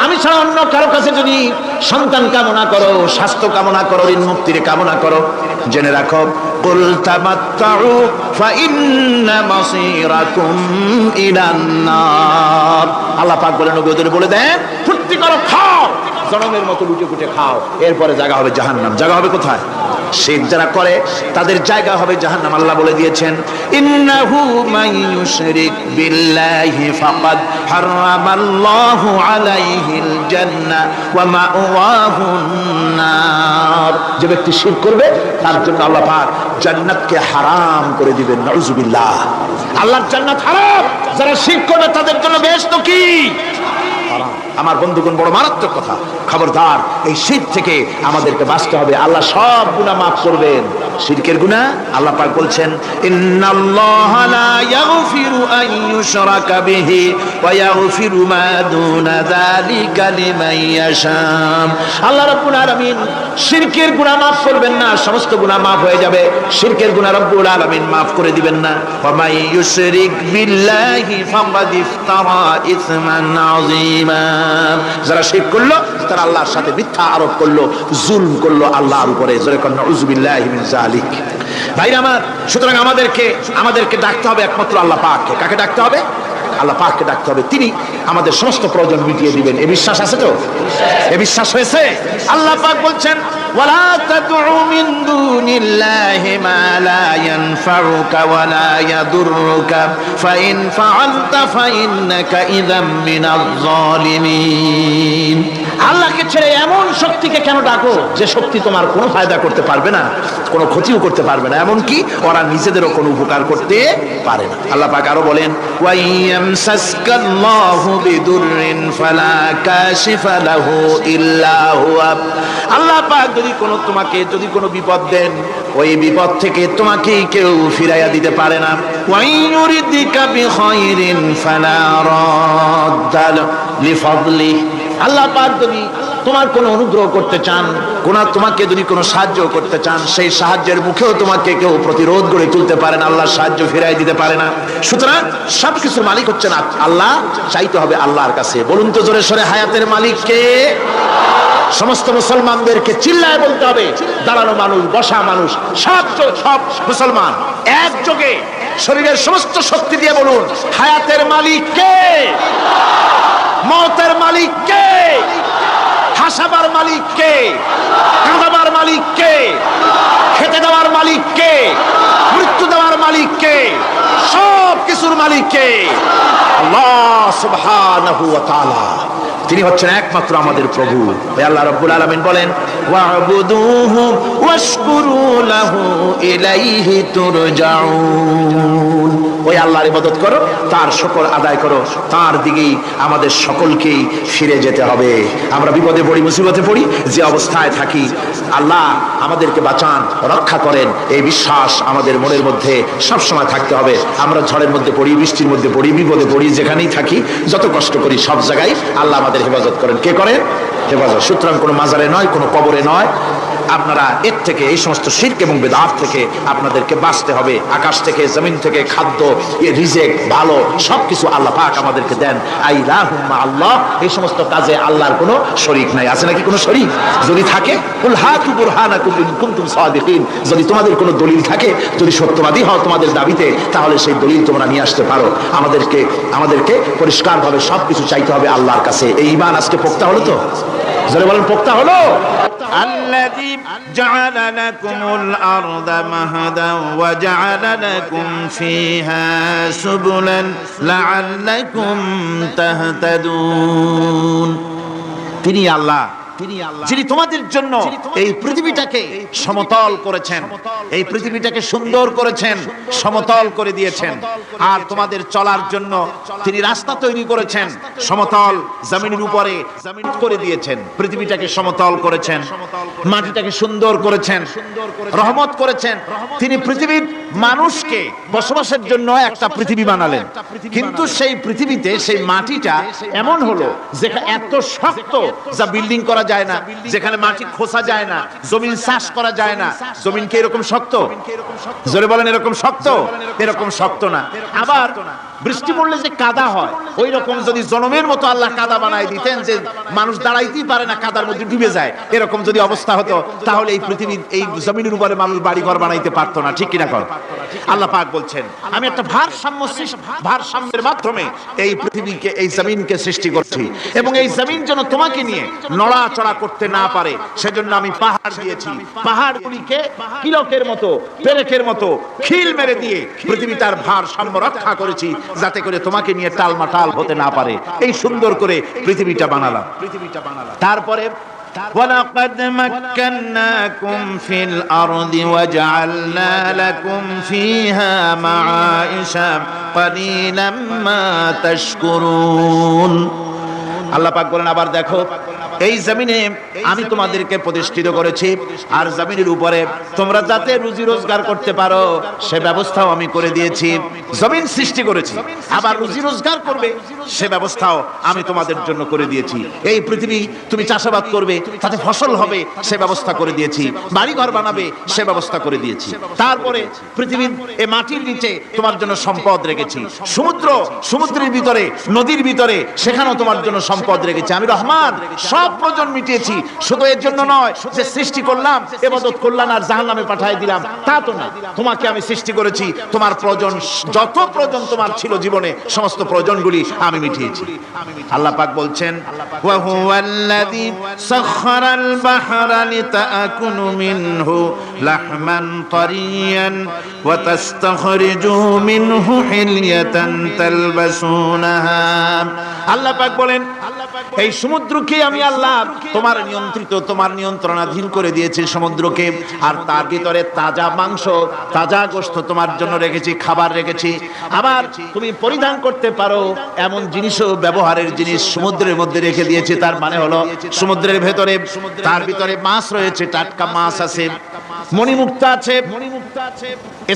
আমি ছাড়া অন্য কারো কাছে যদি সন্তান কামনা করো, স্বাস্থ্য কামনা করো, ঋণ মুক্তির কামনা করো, জেনে রাখো কুল তামাত্তাউ ফাইন্না মাসীরাকুম ইলান নার। আল্লাহ পাক বলেন, নবী ওদের বলে দেন ফুর্তি করো, খাও, জনমের মতো লুটে পুটে খাও, এরপরে জায়গা হবে জাহান্নাম। জায়গা হবে কোথায়? শিরক যারা করে তাদের জায়গা হবে জাহান্নাম। আল্লাহ বলে দিয়েছেন, ইন্নাহু মান ইউশরিক বিল্লাহি ফাকাদ হারামাল্লাহু আলাইহিল জান্নাহ ওয়া মাওয়াহুন নার। যে ব্যক্তি শিরক করবে তার জন্য আল্লাহ পাক জান্নাতকে হারাম করে দিবেন। নাউজুবিল্লাহ, আল্লাহর জান্নাত হারাম। যারা শিরক করবে তাদের জন্য বেহেশত কি? আমার বন্ধুগণ, বড় মারাত্মক কথা। খবরদার, এই শিরক থেকে আমাদেরকে বাঁচতে হবে। আল্লাহ সব গুনাহ মাফ করবেন। শিরকের গুনাহ আল্লাহ পাক বলছেন, ইন্নাল্লাহা লা ইয়াগফিরু আন ইউশরাকা বিহি ওয়া ইয়াগফিরু মা দুনা যালিকা লিমান ইয়াশা। আল্লাহ রাব্বুল আলামিন শিরকের গুনাহ মাফ করবেন না, সমস্ত গুনাহ মাফ হয়ে যাবে। শিরকের গুনাহ রব্বুল আলামিন মাফ করে দিবেন না। ওয়া মান ইউশরিক বিল্লাহি ফাকাদ ইফতারা ইসমান আযীমা। যারা শিরক করলো তারা আল্লাহর সাথে মিথ্যা আরোপ করলো, জুলম করলো আল্লাহর উপরে। জোরে কোন নাউযুবিল্লাহি মিন যালিক। ভাইরা আমার, সুতরাং আমাদেরকে ডাকতে হবে একমাত্র আল্লাহ পাককে। কাকে ডাকতে হবে? আল্লাহ পাককে ডাকতে হবে। তিনি আমাদের সমস্ত প্রয়োজন মিটিয়ে দিবেন। এই বিশ্বাস আছে তো? এই বিশ্বাস হয়েছে? আল্লাহ পাক বলছেন, ওয়ালা তাদউ মিন দুনিল্লাহি মা লা ইয়ানফাউকা ওয়া লা ইয়াদুররুকা ফাইন ফাআলতা ফাইন্নাকা ইযাম মিনাজ জালিমিন। আল্লাহকে ছেড়ে এমন শক্তিকে কেন ডাকো যে শক্তি তোমার কোনো ফায়দা করতে পারবে না, কোনো ক্ষতিও করতে পারবে না, এমনকি ওরা নিজেদেরও কোনো উপকার করতে পারে না। আল্লাহ পাক আরো বলেন, ওয়াইয়াম ইয়ামসাসকাল্লাহু বিদুররিন ফালা কাশিফা লাহু ইল্লা হুয়া। আল্লাহ পাক যদি কোনো বিপদ দেন, ওই বিপদ থেকে তোমাকে কেউ ফিরাইয়া দিতে পারে না। ওয়া ইউরিদিকা বিখাইরিন ফালা রাদ্দা লিফাদলি। আল্লাহ পাক যদি তোমার কোনো অনুগ্রহ করতে চান, তোমাকে যদি কোনো সাহায্য করতে চান, সেই সাহায্যের মুখেও তোমাকে কেউ প্রতিরোধ গড়ে তুলতে পারে না, আল্লাহর সাহায্য ফিরাই দিতে পারে না। সুতরাং সবকিছুর মালিক হচ্ছেন আল্লাহ। চাইতে হবে আল্লাহর কাছে। বলুন তো জোরে সরে, হায়াতের মালিক কে? সমস্ত মুসলমানদেরকে চিল্লায় বলতে হবে। দাঁড়ানো মানুষ, বসা মানুষ, সব মুসলমান একযোগে শরীরের সমস্ত শক্তি দিয়ে বলুন, হায়াতের মালিক কে? মওতের মালিক কে? হাসাবার মালিক কে? কাঁদাবার মালিক কে? খেতে দেওয়ার মালিক কে? মৃত্যু দেওয়ার মালিক কে? সব কিছুর মালিক কে? আল্লাহ সুবহানাহু ওয়া তাআলা। তিনি হচ্ছেন একমাত্র আমাদের প্রভু। আল্লাহ রাব্বুল আলামিন বলেন, ওয়া'বুদুহু ওয়াশকুরু লাহু ইলাইহি তুরজাউন। ওই আল্লাহর ইবাদত করো, তার শুকর আদায় করো, তার দিকেই আমাদের সকলকেই ফিরে যেতে হবে। আমরা বিপদে পড়ি, মুসিবতে পড়ি, যে অবস্থায় থাকি, আল্লাহ আমাদেরকে বাঁচান, রক্ষা করেন, এই বিশ্বাস আমাদের মনের মধ্যে সবসময় থাকতে হবে। আমরা ঝড়ের মধ্যে পড়ি, বৃষ্টির মধ্যে পড়ি, বিপদে পড়ি, যেখানেই থাকি, যত কষ্ট করি, সব জায়গায় আল্লাহ আমাদের হেফাজত করেন। কে করেন? হেফাজত। সুতরাং কোনো মাজারে নয়, কোনো কবরে নয়। আপনারা এর থেকে, এই সমস্ত শিরক এবং বিদআত থেকে আপনাদেরকে বাঁচতে হবে। আকাশ থেকে, জমিন থেকে খাদ্য, রিজিক, ভালো সবকিছু আল্লাহ পাক আমাদেরকে দেন। আইলাহুম্মা আল্লাহ। এই সমস্ত কাজে আল্লাহর কোনো শরীক নাই। আছে নাকি কোনো শরীক? যদি থাকে, কুল হাতু বুরহানাকুম ইন কুনতুম সাদিকিন। যদি তোমাদের কোনো দলিল থাকে, যদি সত্যবাদী হও তোমাদের দাবিতে, তাহলে সেই দলিল তোমরা নিয়ে আসতে পারো। আমাদেরকে পরিষ্কারভাবে সবকিছু চাইতে হবে আল্লাহর কাছে। এই ঈমান আজকে পোক্তা হলো তো? জোরে বলেন, পোক্তা হলো? الذي جعل لكم الأرض مهدا وجعل لكم فيها سبلا لعلكم تهتدون। তিনি আল্লাহ যিনি তোমাদের জন্য এই পৃথিবীটাকে সমতল করেছেন, এই পৃথিবীটাকে সুন্দর করেছেন, সমতল করে দিয়েছেন। আর তোমাদের চলার জন্য তিনি রাস্তা তৈরি করেছেন, সমতল জমিনের উপরে করে দিয়েছেন। পৃথিবীটাকে সমতল করেছেন, মাটিটাকে সুন্দর করেছেন, রহমত করেছেন। তিনি পৃথিবীর মানুষকে বসবাসের জন্য একটা পৃথিবী বানালেন। কিন্তু সেই পৃথিবীতে সেই মাটিটা এমন হলো যেখানে এত শক্ত, যা বিল্ডিং করা যায় না, যেখানে মাটি খোসা যায় না, জমিন চাষ করা যায় না। জমিন কি এরকম শক্ত? জোরে বলেন, এরকম শক্ত? এরকম শক্ত না। আবার বৃষ্টি পড়লে যে কাদা হয়, ওই রকম যদি জনমের মতো আল্লাহ কাদা বানায় দিতেন যে মানুষ দাঁড়াইতেই পারে না, কাদার মধ্যে ডুবে যায়, এরকম যদি অবস্থা হতো, তাহলে এই পৃথিবী, এই জমিনের উপরে মানুষ বাড়ি ঘর বানাইতে পারতো না। ঠিক কিনা কর? আল্লাহ পাক বলছেন, আমি একটা ভারসাম্যের মাধ্যমে এই পৃথিবীকে, এই জমিনকে সৃষ্টি করছি, এবং এই জমিন যেন তোমাকে নিয়ে নড়াচড়া করতে না পারে, সেজন্য আমি পাহাড় দিয়েছি। পাহাড়গুলিকে কিলকের মতো, পেরেকের মতো খিল মেরে দিয়ে পৃথিবী তার ভারসাম্য রক্ষা করেছি, যাতে করে তোমাকে নিয়ে টালমাটাল হতে না পারে। এই সুন্দর করে পৃথিবীটা বানালাম। তারপরে ولقد مكناكم في الأرض وجعلنا لكم فيها معايش قليلا ما تشكرون। আল্লাহ পাক বলেন, আবার দেখো, এই জমিনে আমি তোমাদেরকে প্রতিষ্ঠিত করেছি, আর জমিনের উপরে তোমরা যাতে রুজি রোজগার করতে পারো সে ব্যবস্থাও আমি করে দিয়েছি। জমিন সৃষ্টি করেছি, আবার রুজি রোজগার করবে সে ব্যবস্থাও আমি তোমাদের জন্য করে দিয়েছি। এই পৃথিবী তুমি চাষাবাদ করবে, তাতে ফসল হবে সে ব্যবস্থা করে দিয়েছি। বাড়ি ঘর বানাবে সে ব্যবস্থা করে দিয়েছি। তারপরে পৃথিবীর এই মাটির নিচে তোমার জন্য সম্পদ রেখেছি। সমুদ্রের ভিতরে, নদীর ভিতরে, সেখানেও তোমার জন্য সম্পদ রেখেছি। আমি রহমান, সব প্রয়োজন মিটিয়েছি। শুধু এর জন্য নয় যে সৃষ্টি করলাম, ইবাদত করলাম আর জাহান্নামে পাঠিয়ে দিলাম, তা তো না। তোমাকে আমি সৃষ্টি করেছি, তোমার প্রয়োজন, যত প্রয়োজন তোমার ছিল জীবনে, সমস্ত প্রয়োজনগুলি আমি মিটিয়েছি। আল্লাহ পাক বলছেন, ওয়া হুয়াল্লাযী সাখখারাল বাহরা লিতাকুনু মিনহু লাহমান তারিয়ান ওয়া তাস্তাখরিজু মিনহু হিলিয়াতান তালবাসুনাহা। আল্লাহ পাক বলেন, এই সমুদ্রকে আমি আল্লাহ আল্লাহ তোমার নিয়ন্ত্রণাধীন করে দিয়েছে সমুদ্রকে, আর তার ভিতরে তাজা মাংস, তাজা গোশত তোমার জন্য রেখেছি, খাবার রেখেছি। আবার তুমি পরিধান করতে পারো এমন জিনিসও, ব্যবহারের জিনিস সমুদ্রের মধ্যে রেখে দিয়েছি। তার মানে হলো সমুদ্রের ভেতরে, তার ভিতরে মাছ রয়েছে, টাটকা মাছ আছে, মণিমুক্তা আছে।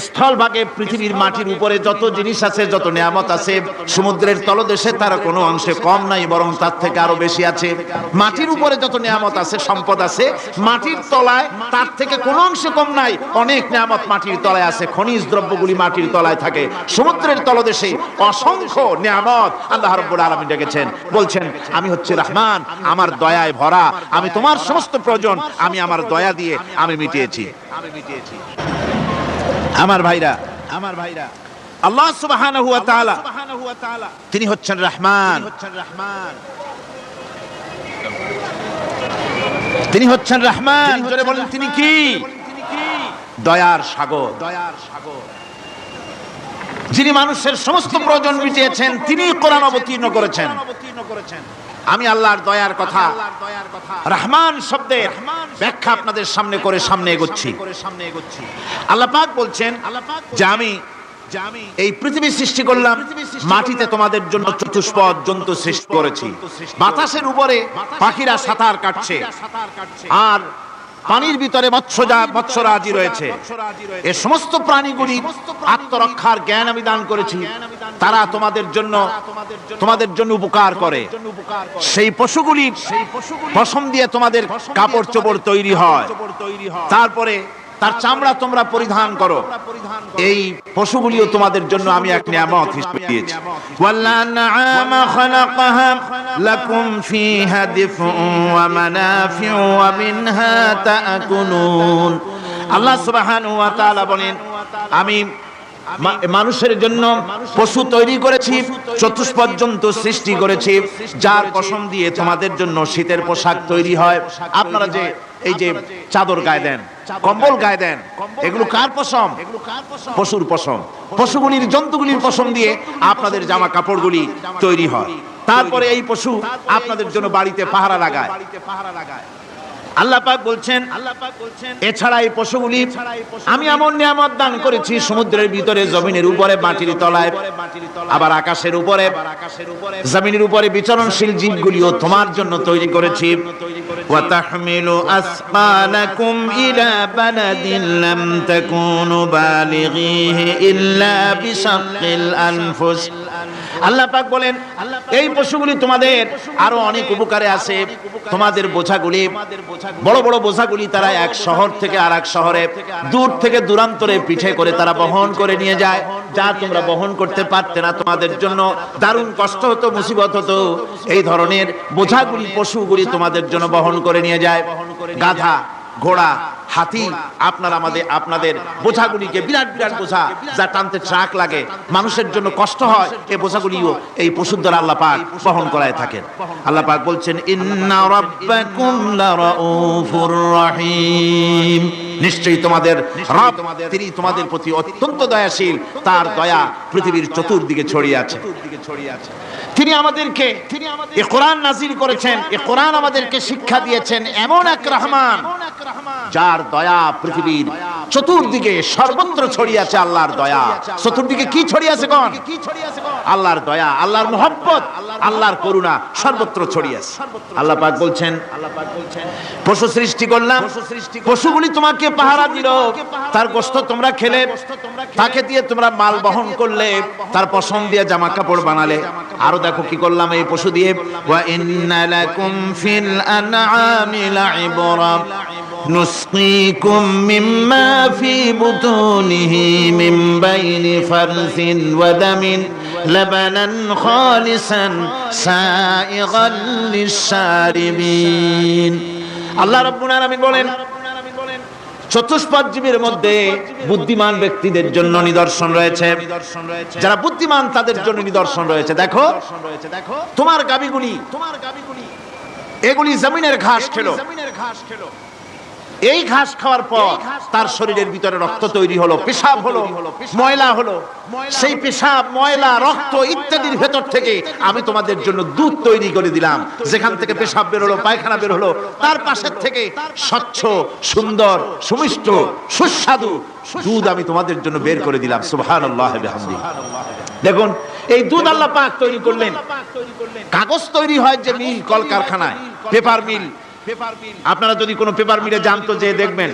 স্থলভাগে পৃথিবীর মাটির উপরে যত জিনিস আছে, যত নিয়ামত আছে, সমুদ্রের তলদেশে তার কোনো অংশে কম নাই, বরং তার থেকে আরো বেশি আছে। মাটির উপরে যত নিয়ামত আছে, সম্পদ আছে, মাটির তলায় তার থেকে কোনো অংশে কম নাই। অনেক নিয়ামত মাটির তলায় আছে, খনিজ দ্রব্যগুলি মাটির তলায় থাকে। সমুদ্রের তলদেশে অসংখ্য নিয়ামত আল্লাহ রাব্বুল আলামিন রেখেছেন। বলছেন আমি হচ্ছে রহমান, আমার দয়ায় ভরা, আমি তোমার সমস্ত প্রয়োজন আমি আমার দয়া দিয়ে আমি মিটিয়েছি। আমার ভাইরা, আল্লাহ সুবহানাহু ওয়া তাআলা তিনি হচ্ছেন রহমান, তিনি হচ্ছেন রহমান। জোরে বলেন তিনি কি? দয়ার সাগর। যিনি মানুষের সমস্ত প্রয়োজন মিটিয়েছেন, তিনি কোরআন অবতীর্ণ করেছেন। আমি আল্লাহর দয়ার কথা, রহমান শব্দের ব্যাখ্যা আপনাদের সামনে করে সামনে এগোচ্ছি। আল্লাহ পাক বলছেন যে আমি এই পৃথিবী সৃষ্টি করলাম, মাটিতে তোমাদের জন্য চতুষ্পদ জন্তু সৃষ্টি করেছি, বাতাসের উপরে পাখিরা সাঁতার কাটছে, আর পানির ভিতরে মৎস্যরাজি রয়েছে। এই সমস্ত প্রাণীগুলি আত্মরক্ষার জ্ঞান আমি দান করেছি, তারা তোমাদের জন্য উপকার করে। সেই পশুগুলি পশম দিয়ে তোমাদের কাপড় চোপড় তৈরি হয়, তারপরে তার চামড়া তোমরা পরিধান করো। এই পশুগুলিও তোমাদের জন্য আমি এক নিয়ামত হিসেবে দিয়েছি। ওয়াল-আনআমা খালাকাহা লাকুম ফীহা দিফউন ওয়া মানাফিউ ওয়া মিনহা তা'কুলুন। আল্লাহ সুবহানাহু ওয়া তাআলা বলেন আমি মানুষের জন্য পশু তৈরি করেছি, চতুষ্পদ জন্তু সৃষ্টি করেছি, যার পশম দিয়ে তোমাদের জন্য শীতের পোশাক তৈরি হয়। আপনারা যে এই যে চাদর গায়ে দেন, কম্বল গায়ে দেন, এগুলো কার পশম? পশুর পশম। পশুগুলির, জন্তুগুলির পশম দিয়ে আপনাদের জামা কাপড়গুলি তৈরি হয়। তারপরে এই পশু আপনাদের জন্য বাড়িতে পাহারা লাগায়। আল্লাহ পাক বলছেন এছাড়া এই পশুগুলি আমি এমন নিয়ামত দান করেছি, সমুদ্রের ভিতরে, জমিনের উপরে, মাটির তলায়, আবার আকাশের উপরে, জমিনের উপরে বিচরণশীল জীবগুলিও তোমার জন্য তৈরি করেছি। ওয়া তাহমিলু আসকালাকুম ইলা বালাদিন লাম তাকুনু বালিগিহি ইল্লা বিশাক্কিল আনফুস। আল্লাহ পাক বলেন এই পশুগুলি তোমাদের আরো অনেক উপকারে আছে। তোমাদের বোঝাগুলি, বড় বড় বোঝাগুলি তারা এক শহর থেকে আর এক শহরে, দূর থেকে দূরান্তরে পিঠে করে তারা বহন করে নিয়ে যায়, যা তোমরা বহন করতে পারতে না। তোমাদের জন্য দারুণ কষ্ট হতো, মুসিবত হতো। এই ধরনের বোঝাগুলি, পশুগুলি তোমাদের জন্য বহন করে নিয়ে যায়। গাধা, ঘোড়া, হাতি, আপনাদের বোঝাগুলিকে, বিরাট বিরাট বোঝা যা টানতে ট্রাক লাগে, মানুষের জন্য কষ্ট হয়, এই বোঝাগুলিও এই পশুর দ্বারা আল্লাহ পাক বহন করায় থাকেন। আল্লাহ পাক বলছেন ইন্না রাব্বাকুম লারাউফুর রহিম। নিশ্চয়ই তোমাদের রব, তিনি তোমাদের প্রতি অত্যন্ত দয়াশীল, তার দয়া পৃথিবীর চতুর্দিকে ছড়িয়ে আছে। তিনি আমাদেরকে এই কোরআন নাযিল করেছেন, এই কোরআন আমাদেরকে শিক্ষা দিয়েছেন এমন এক রহমান, যার দয়া পৃথিবীর চতুর্দিকে সর্বত্র ছড়িয়ে আছে। আল্লাহর দয়া চতুর্দিকে কি ছড়িয়ে আছে? কোন? আল্লাহর দয়া, আল্লাহর মহব্বত, আল্লাহর করুণা সর্বত্র ছড়িয়ে আছে। আল্লাহ পাক বলছেন পশু সৃষ্টি করলাম, পশুগুলি তোমাকে পাহারা দিল, তার গোশত তোমরা খেলে, তাকে দিয়ে তোমরা মাল বহন করলে, তার পশম দিয়ে জামা কাপড় বানালে। আরো দেখো কি করলাম এই পশু দিয়ে। ওয়া ইন্না লাকুম ফিল আনআমি লাইবরা نسقيكم مما في بطونه من بين فرث ودم لبنا خالصا سائغا للشاربين। আল্লাহ রাব্বুল আলামিন বলেন চতুষ্পদ জীবের মধ্যে বুদ্ধিমান ব্যক্তিদের জন্য নিদর্শন রয়েছে, যারা বুদ্ধিমান তাদের জন্য নিদর্শন রয়েছে। দেখো তোমার গাভীগুলি, এগুলি জমিনের ঘাস খেলো, এই ঘাস খাওয়ার পর তার শরীরের ভিতরে রক্ত তৈরি হলো, পেশাব হলো, ময়লা হলো। সেই পেশাব, ময়লা, রক্ত ইত্যাদির ভেতর থেকে আমি তোমাদের জন্য দুধ তৈরি করে দিলাম। যেখান থেকে পেশাব বের হলো, পায়খানা বের হলো, তার পাশের থেকে স্বচ্ছ, সুন্দর, সুমিষ্ট, সুস্বাদু দুধ আমি তোমাদের জন্য বের করে দিলাম। সুবহানাল্লাহ ওয়া বিহামদিহি। দেখুন, এই দুধ আল্লাহ পাক তৈরি করলেন। কাগজ তৈরি হয় যে মিল, কলকারখানায়, পেপার মিল। আপনারা যদি কোনো পেপার মিলে জানতো যে দেখবেন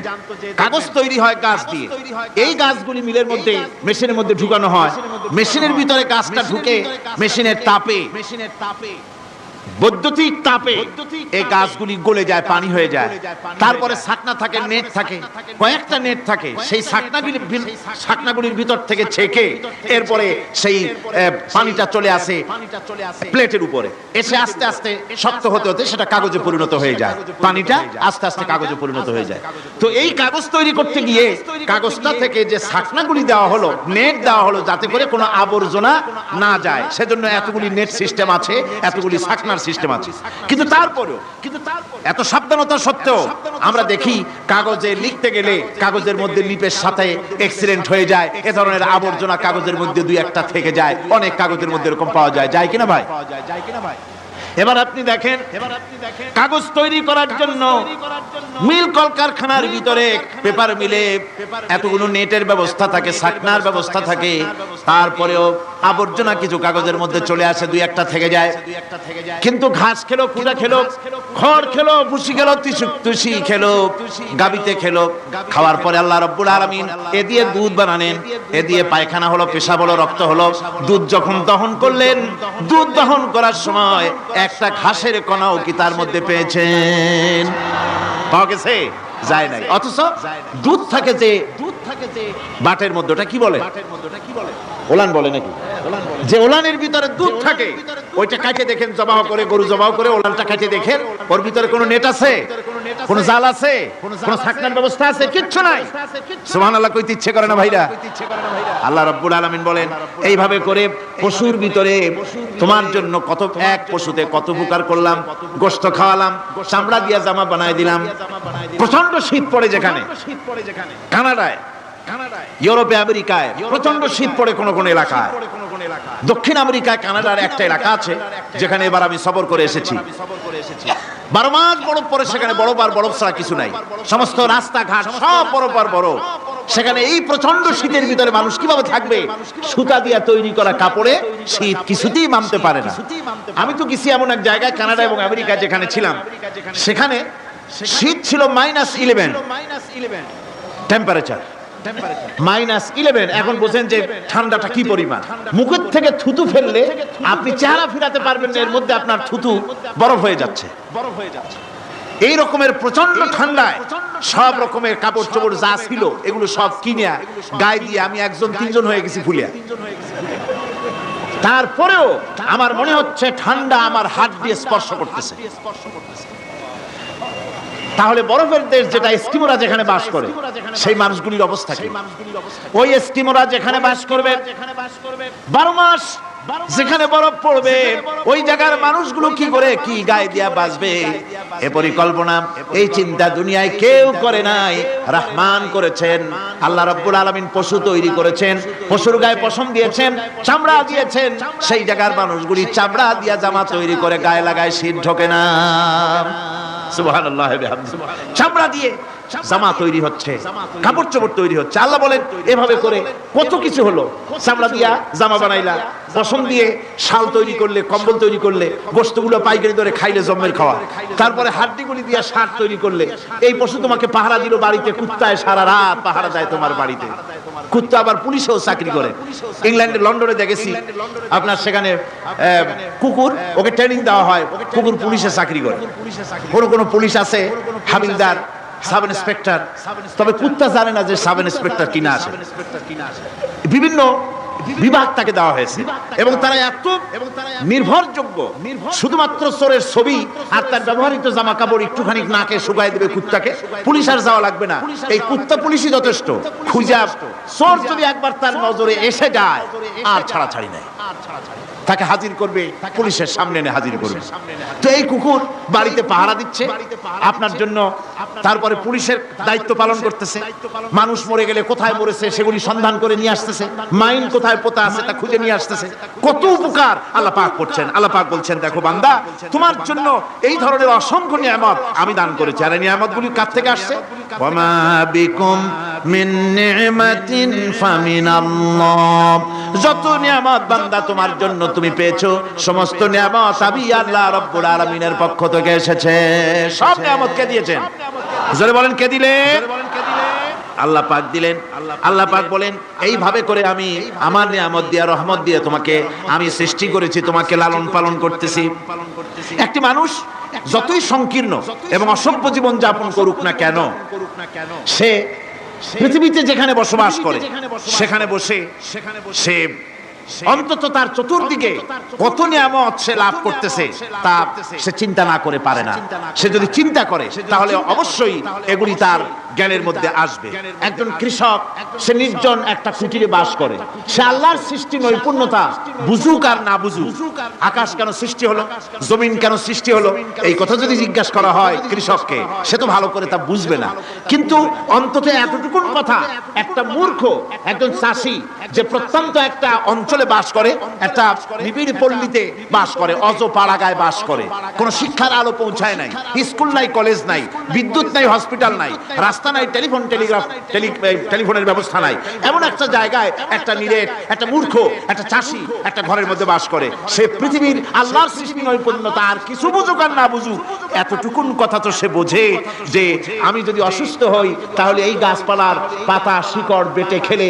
কাগজ তৈরি হয় গাছ দিয়ে। এই গাছগুলি মিলের মধ্যে, মেশিনের মধ্যে ঢুকানো হয়। মেশিনের ভিতরে গাছটা ঢুকে মেশিনের তাপে, বৈদ্যুতিক তাপে এই গাছগুলি গলে যায়, পানি হয়ে যায়। তারপরে ছাকনা থাকে, নেট থাকে, কয়েকটা নেট থাকে। সেই ছাকনাগুলির ভিতর থেকে ছেঁকে এরপরে সেই পানিটা চলে আসে প্লেটের উপরে, এসে আস্তে আস্তে শক্ত হতে হতে সেটা কাগজে পরিণত হয়ে যায়। পানিটা আস্তে আস্তে কাগজে পরিণত হয়ে যায়। তো এই কাগজ তৈরি করতে গিয়ে কাগজটা থেকে যে ছাকনাগুলি দেওয়া হলো, নেট দেওয়া হলো, যাতে করে কোনো আবর্জনা না যায়, সেজন্য এতগুলি নেট সিস্টেম আছে, এতগুলি ছাকনার সিস্টেম আছে। কিন্তু তারপরেও এত সাবধানতা সত্ত্বেও আমরা দেখি কাগজে লিখতে গেলে কাগজের মধ্যে লিপের সাথে অ্যাক্সিডেন্ট হয়ে যায়। এ ধরনের আবর্জনা কাগজের মধ্যে দুই একটা থেকে যায়। অনেক কাগজের মধ্যে এরকম পাওয়া যায়, যায় কিনা ভাই? এবার আপনি দেখেন, কাগজ তৈরি করার জন্য মিল কলকারখানার ভিতরে, পেপার মিলে এতগুলো নেটের ব্যবস্থা থাকে, ছাকনার ব্যবস্থা থাকে। তারপরেও আবর্জনা কিছু কাগজের মধ্যে চলে আসে, দুই একটা থেকে যায়। কিন্তু ঘাস খেলো, কুড়া খেলো, খড় খেলো, ভুসি খেলো, তুষি খেলো, গাবিতে খেলো, খাওয়ার পরে আল্লাহ রাব্বুল আলামিন এ দিয়ে দুধ বানালেন। এ দিয়ে পায়খানা হলো, পেশাব হলো, রক্ত হলো। দুধ যখন দহন করলেন, দুধ দহন করার সময় একটা ঘাসের কণাও কি তার মধ্যে পেয়েছেন? পাওয়া গেছে? যায় নাই। অথচ দুধ থাকে যে বাটের মধ্যে, ওটা কি বলে? ওলান বলে নাকি? যে ওলানের ভিতরে দুধ থাকে, ওইটা কাটে দেখেন, জবাহ করে, গরু জবাহ করে ওলানটা কাটে দেখেন, ওর ভিতরে কোনো নেট আছে, কোনো জাল আছে, কোনো ছাকনার ব্যবস্থা আছে? কিচ্ছু নাই। সুবহানাল্লাহ কইতে ইচ্ছে করে না ভাইরা? আল্লাহ রাব্বুল আলামিন বলেন, এইভাবে করে পশুর ভিতরে তোমার জন্য কত, এক পশুতে কত উপকার করলাম। গোশত খাওয়ালাম, চামড়া দিয়া জামা বানায় দিলাম। প্রচন্ড শীত পড়ে যেখানে, কানাডায়, ইউরোপে, আমেরিকায় প্রচন্ড শীত পড়ে কোন কোন এলাকায়। দক্ষিণ আমেরিকায় কানাডার একটা এলাকা আছে যেখানে এবার আমি সফর করে এসেছি। 12 মাস বরফ পড়ে সেখানে, বরফ আর বরফ ছাড়া কিছু নাই। সমস্ত রাস্তাঘাট সব বরফ আর বরফ। সেখানে এই প্রচন্ড শীতের ভিতরে মানুষ কিভাবে থাকবে? সুতা দিয়ে তৈরি করা কাপড়ে শীত কিছুতেই মানতে পারে না। আমি তো গেছি এমন এক জায়গায়, কানাডা এবং আমেরিকা যেখানে ছিলাম, সেখানে শীত ছিল -11 টেম্পারেচার, -11। এখন বোঝেন যে ঠান্ডাটা কি পরিমাণ। মুখের থেকে থুতু ফেললে আপনি চেহারা ফিরাতে পারবেন না, এর মধ্যে আপনার থুতু বরফ হয়ে যাচ্ছে। এই রকমের প্রচন্ড ঠান্ডায় সব রকমের কাপড় চোপড় যা ছিল এগুলো সব কিনে গায়ে দিয়ে আমি 1-3 হয়ে গেছি ফুলিয়া। তারপরেও আমার মনে হচ্ছে ঠান্ডা আমার হাত দিয়ে স্পর্শ করতেছে। তাহলে বরফের দেশ যেটা, এস্কিমোরা যেখানে বাস করে, সেই মানুষগুলির অবস্থা কি? ওই এস্কিমোরা যেখানে বাস করবে, 12 মাস যেখানে বরফ পড়বে, ওই জায়গার মানুষগুলো কি করে, কি গায়ে দিয়া বাঁচবে? এ পরিকল্পনা, এই চিন্তা দুনিয়ায় কেউ করে নাই, রহমান করেছেন। আল্লাহ রাব্বুল আলামিন পশু তৈরি করেছেন, পশুর গায়ে পশম দিয়েছেন, চামড়া দিয়েছেন। সেই জায়গার মানুষগুলি চামড়া দিয়া জামা তৈরি করে গায়ে লাগায়, শীত ঢোকে না। সুবহানাল্লাহ ওয়া বিহামদিহি। চামড়া দিয়ে জামা তৈরি হচ্ছে, কাপড় চোপড় তৈরি হচ্ছে। আল্লাহ বলেন, এভাবে করে কত কিছু হলো। চামড়া দিয়া জামা বানাইলা, পশম দিয়ে শাল তৈরি করলে, কম্বল তৈরি করলে, গোশতগুলো পাইকারি দরে খাইলে জম্মের খাওয়া। তারপরে হাড্ডিগুলি দিয়া শার্ট তৈরি করলে। এই পশু তোমাকে পাহারা দিল বাড়িতে, কুত্তায় সারা রাত পাহারা দেয় তোমার বাড়িতে। কুত্তা আবার পুলিশেও চাকরি করে। ইংল্যান্ডে, লন্ডনে দেখেছি আপনার, সেখানে কুকুর, ওকে ট্রেনিং দেওয়া হয়, কুকুর পুলিশে চাকরি করে। কোন পুলিশ আছে হাবিলদার, সাব ইন্সপেক্টর, তবে কুত্তা জানে না যে সাব ইন্সপেক্টর কিনা আছে। বিভিন্ন বিভাগ তাকে দেওয়া হয়েছে এবং তারা এত নির্ভরযোগ্য, শুধুমাত্র চোরের ছবি আর তার ব্যবহৃত জামা কাপড় একটুখানি নাকে শুকাই দেবে কুত্তাকে, পুলিশ আর যাওয়া লাগবে না, এই কুত্তা পুলিশই যথেষ্ট। খুঁজা চোর যদি একবার তার নজরে এসে যায় আর ছাড়াছাড়ি নাই, তাকে হাজির করবে, পুলিশের সামনে এনে হাজির করবে। তো এই কুকুর বাড়িতে পাহারা দিচ্ছে আপনার জন্য, তারপরে পুলিশের দায়িত্ব পালন করতেছে, মানুষ মরে গেলে কোথায় মরেছে সেগুলি সন্ধান করে নিয়ে আসতেছে, মাইন কোথায় পোতা আছে তা খুঁজে নিয়ে আসতেছে। কত উপকার আল্লাহ পাক করছেন। আল্লাহ পাক বলছেন, দেখো বান্দা, তোমার জন্য এই ধরনের অসংখ্য নিয়ামত আমি দান করেছি। আর এই নিয়ামতগুলি কার থেকে আসছে? ওয়ামা বিকুম মিন নি'মাতিন ফামিনাল্লাহ। যত নিয়ামত বান্দা তোমার জন্য তুমি পেয়েছো, সমস্ত নিয়ামত আমি আল্লাহ রাব্বুল আলামিনের পক্ষ থেকে এসেছে। সব নিয়ামত কে দিয়েছেন? জোরে বলেন, কে দিলেন? আল্লাহ পাক দিলেন। আল্লাহ পাক বলেন, এইভাবে করে আমি আমার নিয়ামত দিয়ে, রহমত দিয়ে তোমাকে আমি সৃষ্টি করেছি, তোমাকে লালন পালন করতেছি। একটি মানুষ যতই সংকীর্ণ এবং অসভ্য জীবন যাপন করুক না কেন, সে পৃথিবীতে যেখানে বসবাস করে সেখানে বসে সে অন্তত তার চতুর্দিকে কত নিয়ামত সে লাভ করতেছে তা সে চিন্তা না করে পারে না। সে যদি চিন্তা করে তাহলে অবশ্যই এগুলি তার জ্ঞানের মধ্যে আসবে। একজন কৃষক, সে নির্জন একটা কুটিরে বাস করে, সে আল্লাহর সৃষ্টি নৈপুণ্যতা বুঝুক আর না বুঝুক, আকাশ কেন সৃষ্টি হলো, জমিন কেন সৃষ্টি হলো, এই কথা যদি জিজ্ঞাসা করা হয় কৃষককে, সে তো ভালো করে তা বুঝবে না। কিন্তু অন্তত এতটুকুন কথা একটা মূর্খ, একজন চাষি যে প্রত্যন্ত একটা অঞ্চলে বাস করে, একটা নিবিড় পল্লীতে বাস করে, অজপাড়াগায় বাস করে, কোনো শিক্ষার আলো পৌঁছায় নাই, স্কুল নাই, কলেজ নাই, বিদ্যুৎ নাই, হসপিটাল নাই, রাস্তা নাই, টেলিফোন টেলিগ্রাফ টেলিফোনের ব্যবস্থা নাই, এমন একটা জায়গায় একটা নিরেট, একটা মূর্খ, একটা চাষি একটা ঘরের মধ্যে বাস করে। সে পৃথিবীর আল্লাহর সৃষ্টি নৈপুণ্যতা আর কিছু বুঝুক আর না বুঝুক, এতটুকুন কথা তো সে বোঝে যে আমি যদি অসুস্থ হই তাহলে এই গাছপালার পাতা শিকড় বেটে খেলে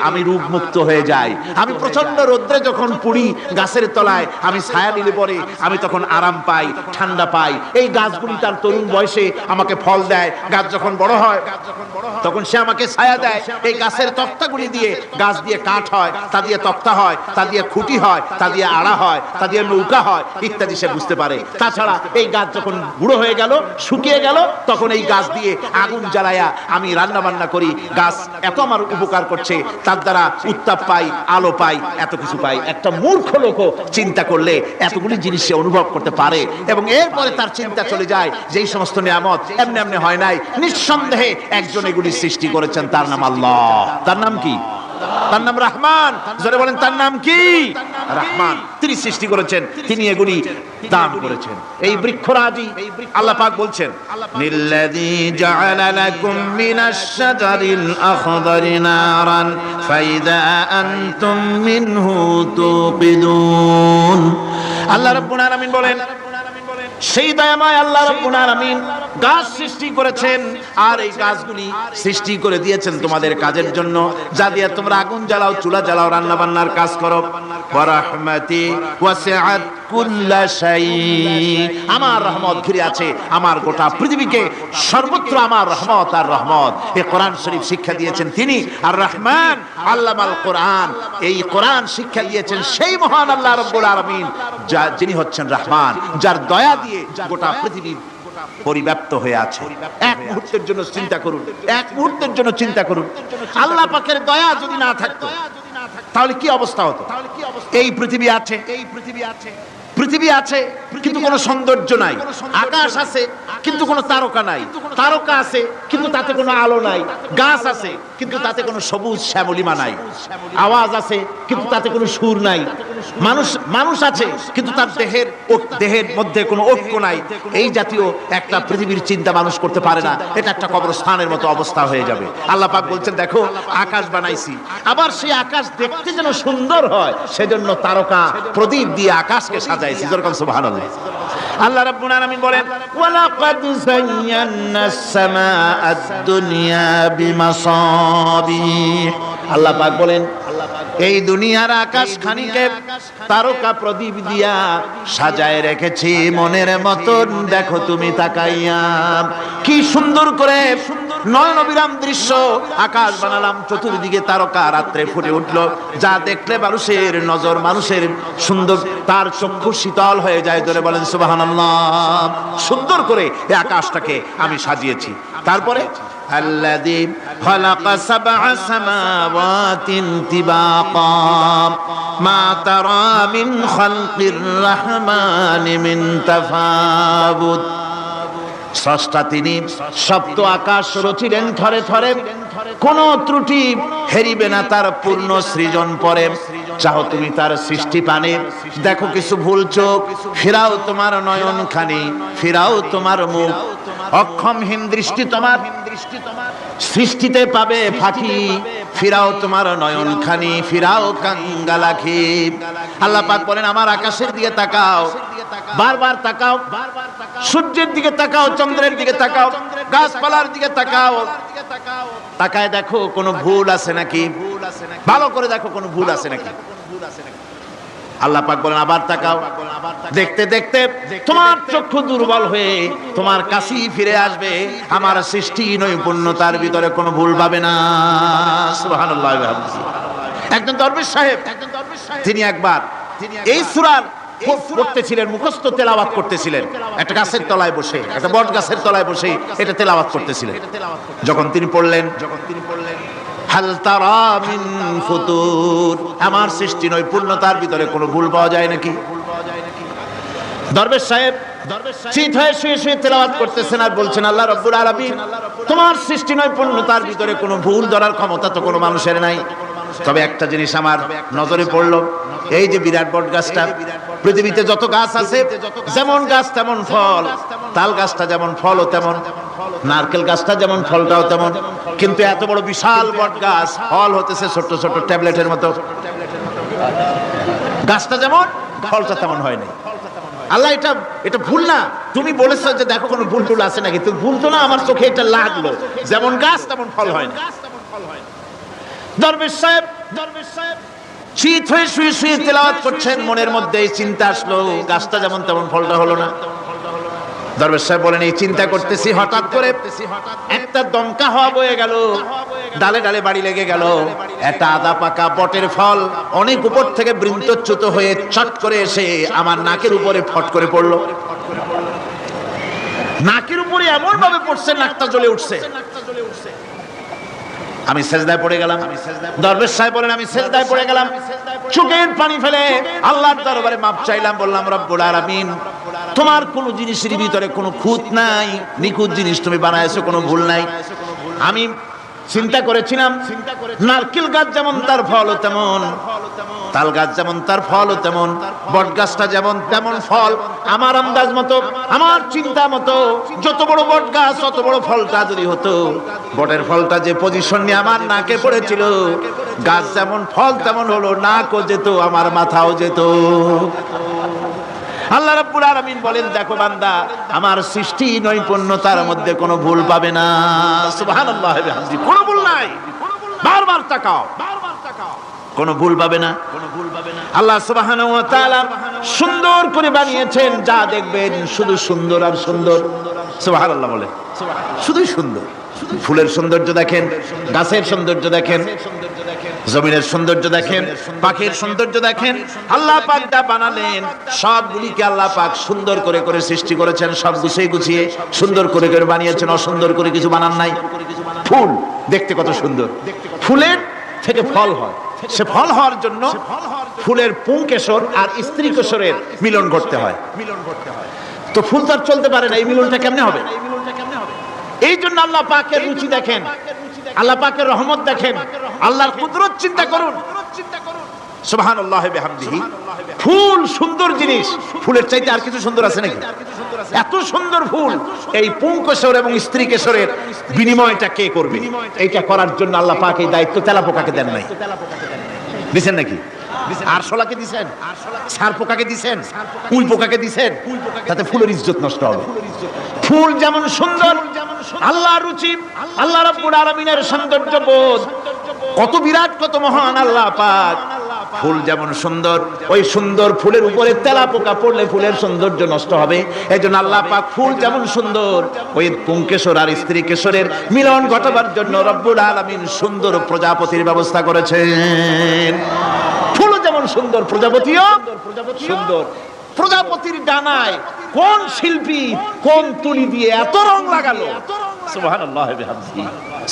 আমি রোগমুক্ত হয়ে যাই। আমি প্রচন্ড রোদ্রে যখন পুড়ি গাছের তলায়, আমি ছায়া নিলে পরে আমি তখন আরাম পাই, ঠান্ডা পাই। এই গাছগুলি তার তরুণ বয়সে আমাকে ফল দেয়, গাছ যখন বড় হয় তখন সে আমাকে ছায়া দেয়। এই গাছের তক্তাগুলি দিয়ে, গাছ দিয়ে কাঠ হয়, তা দিয়ে তক্তা হয়, তা দিয়ে খুঁটি হয়, তা দিয়ে আড়া হয়, তা দিয়ে নৌকা হয় ইত্যাদি সে বুঝতে পারে। তাছাড়া এই গাছ যখন বুড়ো হয়ে গেল, শুকিয়ে গেল, তখন এই গাছ দিয়ে আগুন জ্বালায়া আমি রান্না বান্না করি, গাছ এত আমার উপকার করছে, তার দ্বারা উত্তাপ পাই, আলো পাই, এত কিছু পাই। একটা মূর্খ লোক চিন্তা করলে এতগুলি জিনিস সে অনুভব করতে পারে এবং এরপরে তার চিন্তা চলে যায় যে এই সমস্ত নিয়ামত এমনি এমনি হয় নাই, নিঃসন্দেহে একজন এগুলি সৃষ্টি করেছেন, তার নাম আল্লাহ। তার নাম কি? তার নাম রহমান। জোরে বলেন, তার নাম কি? রহমান। তিনি সৃষ্টি করেছেন, তিনি এগুলি দান করেছেন। এই বৃক্ষরাজি আল্লাহ পাক বলছেন, নিল্লাযী জাআলা লাকুম মিনাশ শাজারিল আখদারি নারান ফাইযা আনতুম মিনহু তুকিদুন। আল্লাহ রাব্বুল আলামিন বলেন, সেই দয়াময় আল্লাহ রাব্বুল আলামিন গাছ সৃষ্টি করেছেন আর এই গাছগুলি সৃষ্টি করে দিয়েছেন তোমাদের কাজের জন্য, যা দিয়ে তোমরা আগুন জ্বালাও, চুলা জ্বালাও, রান্না বান্নার কাজ করো। ওয়া রাহমাতি ওয়াসিআত কুল্লা শাই। আমার রহমত ঘিরে আছে আমার গোটা পৃথিবীকে, সর্বত্র আমার রহমত আর রহমত। এই কোরআন শরীফ শিক্ষা দিয়েছেন তিনি আর রহমান আল্লামাল কোরআন। এই কোরআন শিক্ষা দিয়েছেন সেই মহান আল্লাহ রাব্বুল আলামিন, যিনি হচ্ছেন রহমান, যার দয়া দিয়ে গোটা পৃথিবী পরিব্যাপ্ত হয়ে আছে। এক মুহূর্তের জন্য চিন্তা করুন, এক মুহূর্তের জন্য চিন্তা করুন, আল্লাহ পাকের দয়া যদি না থাকতো তাহলে কি অবস্থা হতো? এই পৃথিবী আছে, পৃথিবী আছে কিন্তু কোনো সৌন্দর্য নাই, আকাশ আছে কিন্তু কোনো তারকা নাই, তারকা আছে কিন্তু তাতে কোনো আলো নাই, গাছ আছে কিন্তু তাতে কোনো সবুজ শ্যামলিমা নাই, আওয়াজ আছে কিন্তু তাতে কোনো সুর নাই, মানুষ আছে কিন্তু তার দেহের মধ্যে কোনো ঐক্য নাই। এই জাতীয় একটা পৃথিবীর চিন্তা মানুষ করতে পারে না, এটা একটা কবরস্থানের মতো অবস্থা হয়ে যাবে। আল্লাহ পাক বলছেন, দেখো আকাশ বানাইছি, আবার সেই আকাশ দেখতে যেন সুন্দর হয় সেজন্য তারকা প্রদীপ দিয়ে আকাশকে সাজাইছি। যেরকম সুবহানাল্লাহ। আল্লাহ রাব্বুল আলামিন বলেন, ওয়ালাকাদ যায়্যানাস সামাআদ দুনিয়া বিমাসাবিহ। আল্লাহ পাক বলেন, এই দুনিয়ার আকাশ খানিকে তারকা প্রদীপ দিয়া সাজায় রেখেছি মনের মতন, দেখো তুমি তাকাইয়া কি সুন্দর করে নয়ন অবিরাম দৃশ্য, আকাশ বানালাম, চতুর্দিকে তারকা রাত্রে ফুটে উঠলো, যা দেখলে মানুষের নজর, মানুষের সুন্দর, তার চক্ষু শীতল হয়ে যায়। ধরে বলেন সুবহানাল্লাহ। সুন্দর করে এই আকাশটাকে আমি সাজিয়েছি। তারপরে আল্লাযী খালাকা সাবআ সামাওয়াতিন তিবাকা মা তারা মিন খালকির রাহমানি মিন তাফাবুত। স্রষ্টা তিনি, সপ্ত আকাশ রচিলেন থরে থরে, কোন ত্রুটি হেরিবে না তার পূর্ণ সৃজন পরে। চাও তুমি তার সৃষ্টি পানে, দেখো কিছু ভুল চোখ, ফিরাও তোমার নয়ন খানি, ফিরাও তোমার মুখ, অক্ষমহীন দৃষ্টি তোমার সৃষ্টিতে পাবে ফাঁকি, ফিরাও তোমার নয়ন খানি, ফিরাও কাঙ্গালাখি। আল্লাহ পাক বলেন আমার আকাশের দিকে তাকাও, বারবার তাকাও, সূর্যের দিকে তাকাও, চন্দ্রের দিকে তাকাও, গাছপালার দিকে তাকাও, তাকায় দেখো কোনো ভুল আছে নাকি, ভালো করে দেখো কোনো ভুল আছে নাকি। আল্লাহ পাক বলেন আবার তাকাও, দেখতে দেখতে তোমার চক্ষু দুর্বল হয়ে তোমার কাছেই ফিরে আসবে। আমার সৃষ্টি নৈপুণ্যতার ভিতরে কোনো ভুল পাবে না। সুবহানাল্লাহ। একজন দরবেশ সাহেব, তিনি একবার এই সূরার পড়তেছিলেন, মুখস্থ তেলাওয়াত করতেছিলেন, একটা গাছের তলায় বসে, একটা বট গাছের তলায় বসে এটা তেলাওয়াত করতেছিলেন। যখন তিনি পড়লেন হাল তারা মিন ফুতুর, আমার সৃষ্টি নৈপুণ্যতার ভিতরে কোনো ভুল পাওয়া যায় নাকি? দরবেশ সাহেব চিত হয়ে শুয়ে শুয়ে তেলাওয়াত করতেছেন আর বলছেন আল্লাহ রাব্বুল আলামিন, তোমার সৃষ্টি নৈপুণ্যতার ভিতরে কোনো ভুল ধরার ক্ষমতা তো কোনো মানুষের নাই। তবে একটা জিনিস আমার নজরে পড়লো, এই যে বিরাট বট গাছটা, পৃথিবীতে যত গাছ আছে যেমন গাছ তেমন ফল, তাল গাছটা যেমন ফলও তেমন, নারকেল গাছটা যেমন ফলটাও তেমন, কিন্তু এত বড় বিশাল বট গাছ ফল হতেছে ছোট ছোট ট্যাবলেটের মতো। গাছটা যেমন ফলটা তেমন হয় নাই। আল্লাহ এটা ভুল না, তুমি বলেছো যে দেখো কোনো ভুল টুল আছে নাকি, তুমি ভুল তো না, আমার চোখে এটা লাগলো, যেমন গাছ তেমন ফল হয় না। দরবেশ সাহেব চিত হয়ে শুয়ে শুয়ে তেলাওয়াত করছেন, মনের মধ্যে এই চিন্তা আসলো, গাছটা যেমন তেমন ফলটা হলো না। দরবেশ সাহেব বলেন এই চিন্তা করতেছি, হঠাৎ করে একটা দমকা হাওয়া বয়ে গেল, ডালে ডালে বাড়ি লেগে গেল, একটা আদা পাকা বটের ফল অনেক উপর থেকে বৃন্তচ্যুত হয়ে চট করে এসে আমার নাকের উপরে ফট করে পড়লো। নাকের উপরে এমন ভাবে পড়ছে নাকটা জ্বলে উঠছে। আমি সেজদায় পড়ে গেলাম। দরবেশ সাহেব বলেন আমি সেজদায় পড়ে গেলাম, চোখের পানি ফেলে আল্লাহর দরবারে মাপ চাইলাম, বললাম রব্বুল আলামিন, তোমার কোন জিনিসের ভিতরে কোনো খুঁত নাই, নিখুঁত জিনিস তুমি বানাইছো, কোনো ভুল নাই। আমি চিন্তা করেছিলাম নারকেল গাছ যেমন তার ফল তেমন, তাল গাছ যেমন তার ফল তেমন, বট গাছটা যেমন তেমন ফল। আমার আন্দাজ মতো, আমার চিন্তা মতো যত বড় বট গাছ তত বড় ফলটা যদি হতো, বটের ফলটা যে পজিশন নিয়ে আমার নাকে পড়েছিল, গাছ যেমন ফল তেমন হলো, নাকও যেত, আমার মাথাও যেত। আল্লাহ রাব্বুল আলামিন বলেন দেখো বান্দা, আমার সৃষ্টি নৈপুণ্যতার মধ্যে কোনো ভুল পাবে না। সুবহানাল্লাহ, কোনো ভুল নাই, বারবার তাকাও, কোনো ভুল পাবে না। আল্লাহ সুবহানাহু ওয়া তাআলা সুন্দর করে বানিয়েছেন, যা দেখবেন শুধু সুন্দর আর সুন্দর। সুবহানাল্লাহ বলে, শুধুই সুন্দর। ফুলের সৌন্দর্য দেখেন, গাছের সৌন্দর্য দেখেন, জমিনের সৌন্দর্য দেখেন, পাখির সৌন্দর্য দেখেন। আল্লাহ পাক যা বানালেন সবগুলিকে আল্লাহ পাক সুন্দর করে করে সৃষ্টি করেছেন, সব গুছিয়ে গুছিয়ে সুন্দর করে করে বানিয়েছেন, অসুন্দর করে কিছু বানান নাই। ফুল দেখতে কত সুন্দর, ফুলের থেকে ফল হয়, সে ফল হওয়ার জন্য ফুলের পুংকেশর আর স্ত্রী কেশরের মিলন ঘটতে হয়। তো ফুল তো আর চলতে পারে না, এই মিলনটা কেমনে হবে? এই জন্য আল্লাহ পাকের রুচি দেখেন, আল্লাহ পাকের রহমত দেখেন, আল্লাহর কুদরত চিন্তা করুন। সুবহানাল্লাহ বিহামদিহি। ফুল সুন্দর জিনিস, ফুলের চাইতে আর কিছু সুন্দর আছে নাকি? এত সুন্দর ফুল, এই পুংকেশর এবং স্ত্রী কেশরের বিনিময়টা কে করবে? এইটা করার জন্য আল্লাহ পাক এই দায়িত্ব তেলাপোকাকে দেন নাই, দিছেন নাকি? আরশোলাকে দিছেন, সার পোকাকে দিছেন, কুই পোকাকে দিছেন, তাতে ফুলের ইজ্জত নষ্ট হবে। ফুল যেমন সুন্দর, আল্লাহর রুচি, আল্লাহ রাব্বুল আলামিনের সৌন্দর্য বোধ কত বিরাট, কত মহান আল্লাহ পাক। ফুল যেমন সুন্দর, ওই সুন্দর ফুলের উপরে তেলা পোকা পড়লে ফুলের সৌন্দর্য নষ্ট হবে। এই জন্য আল্লাহ পাক ফুল যেমন সুন্দর, ওই পুংকেশর আর স্ত্রী কেশরের মিলন ঘটাবার জন্য রব্বুল আলামিন সুন্দর প্রজাপতির ব্যবস্থা করেছেন। ফুল যেমন সুন্দর, প্রজাপতিও সুন্দর। প্রজাপতির ডানায় কোন শিল্পী কোন তুলি দিয়ে এত রং লাগালো? সুবহানাল্লাহ বিহামদিহি,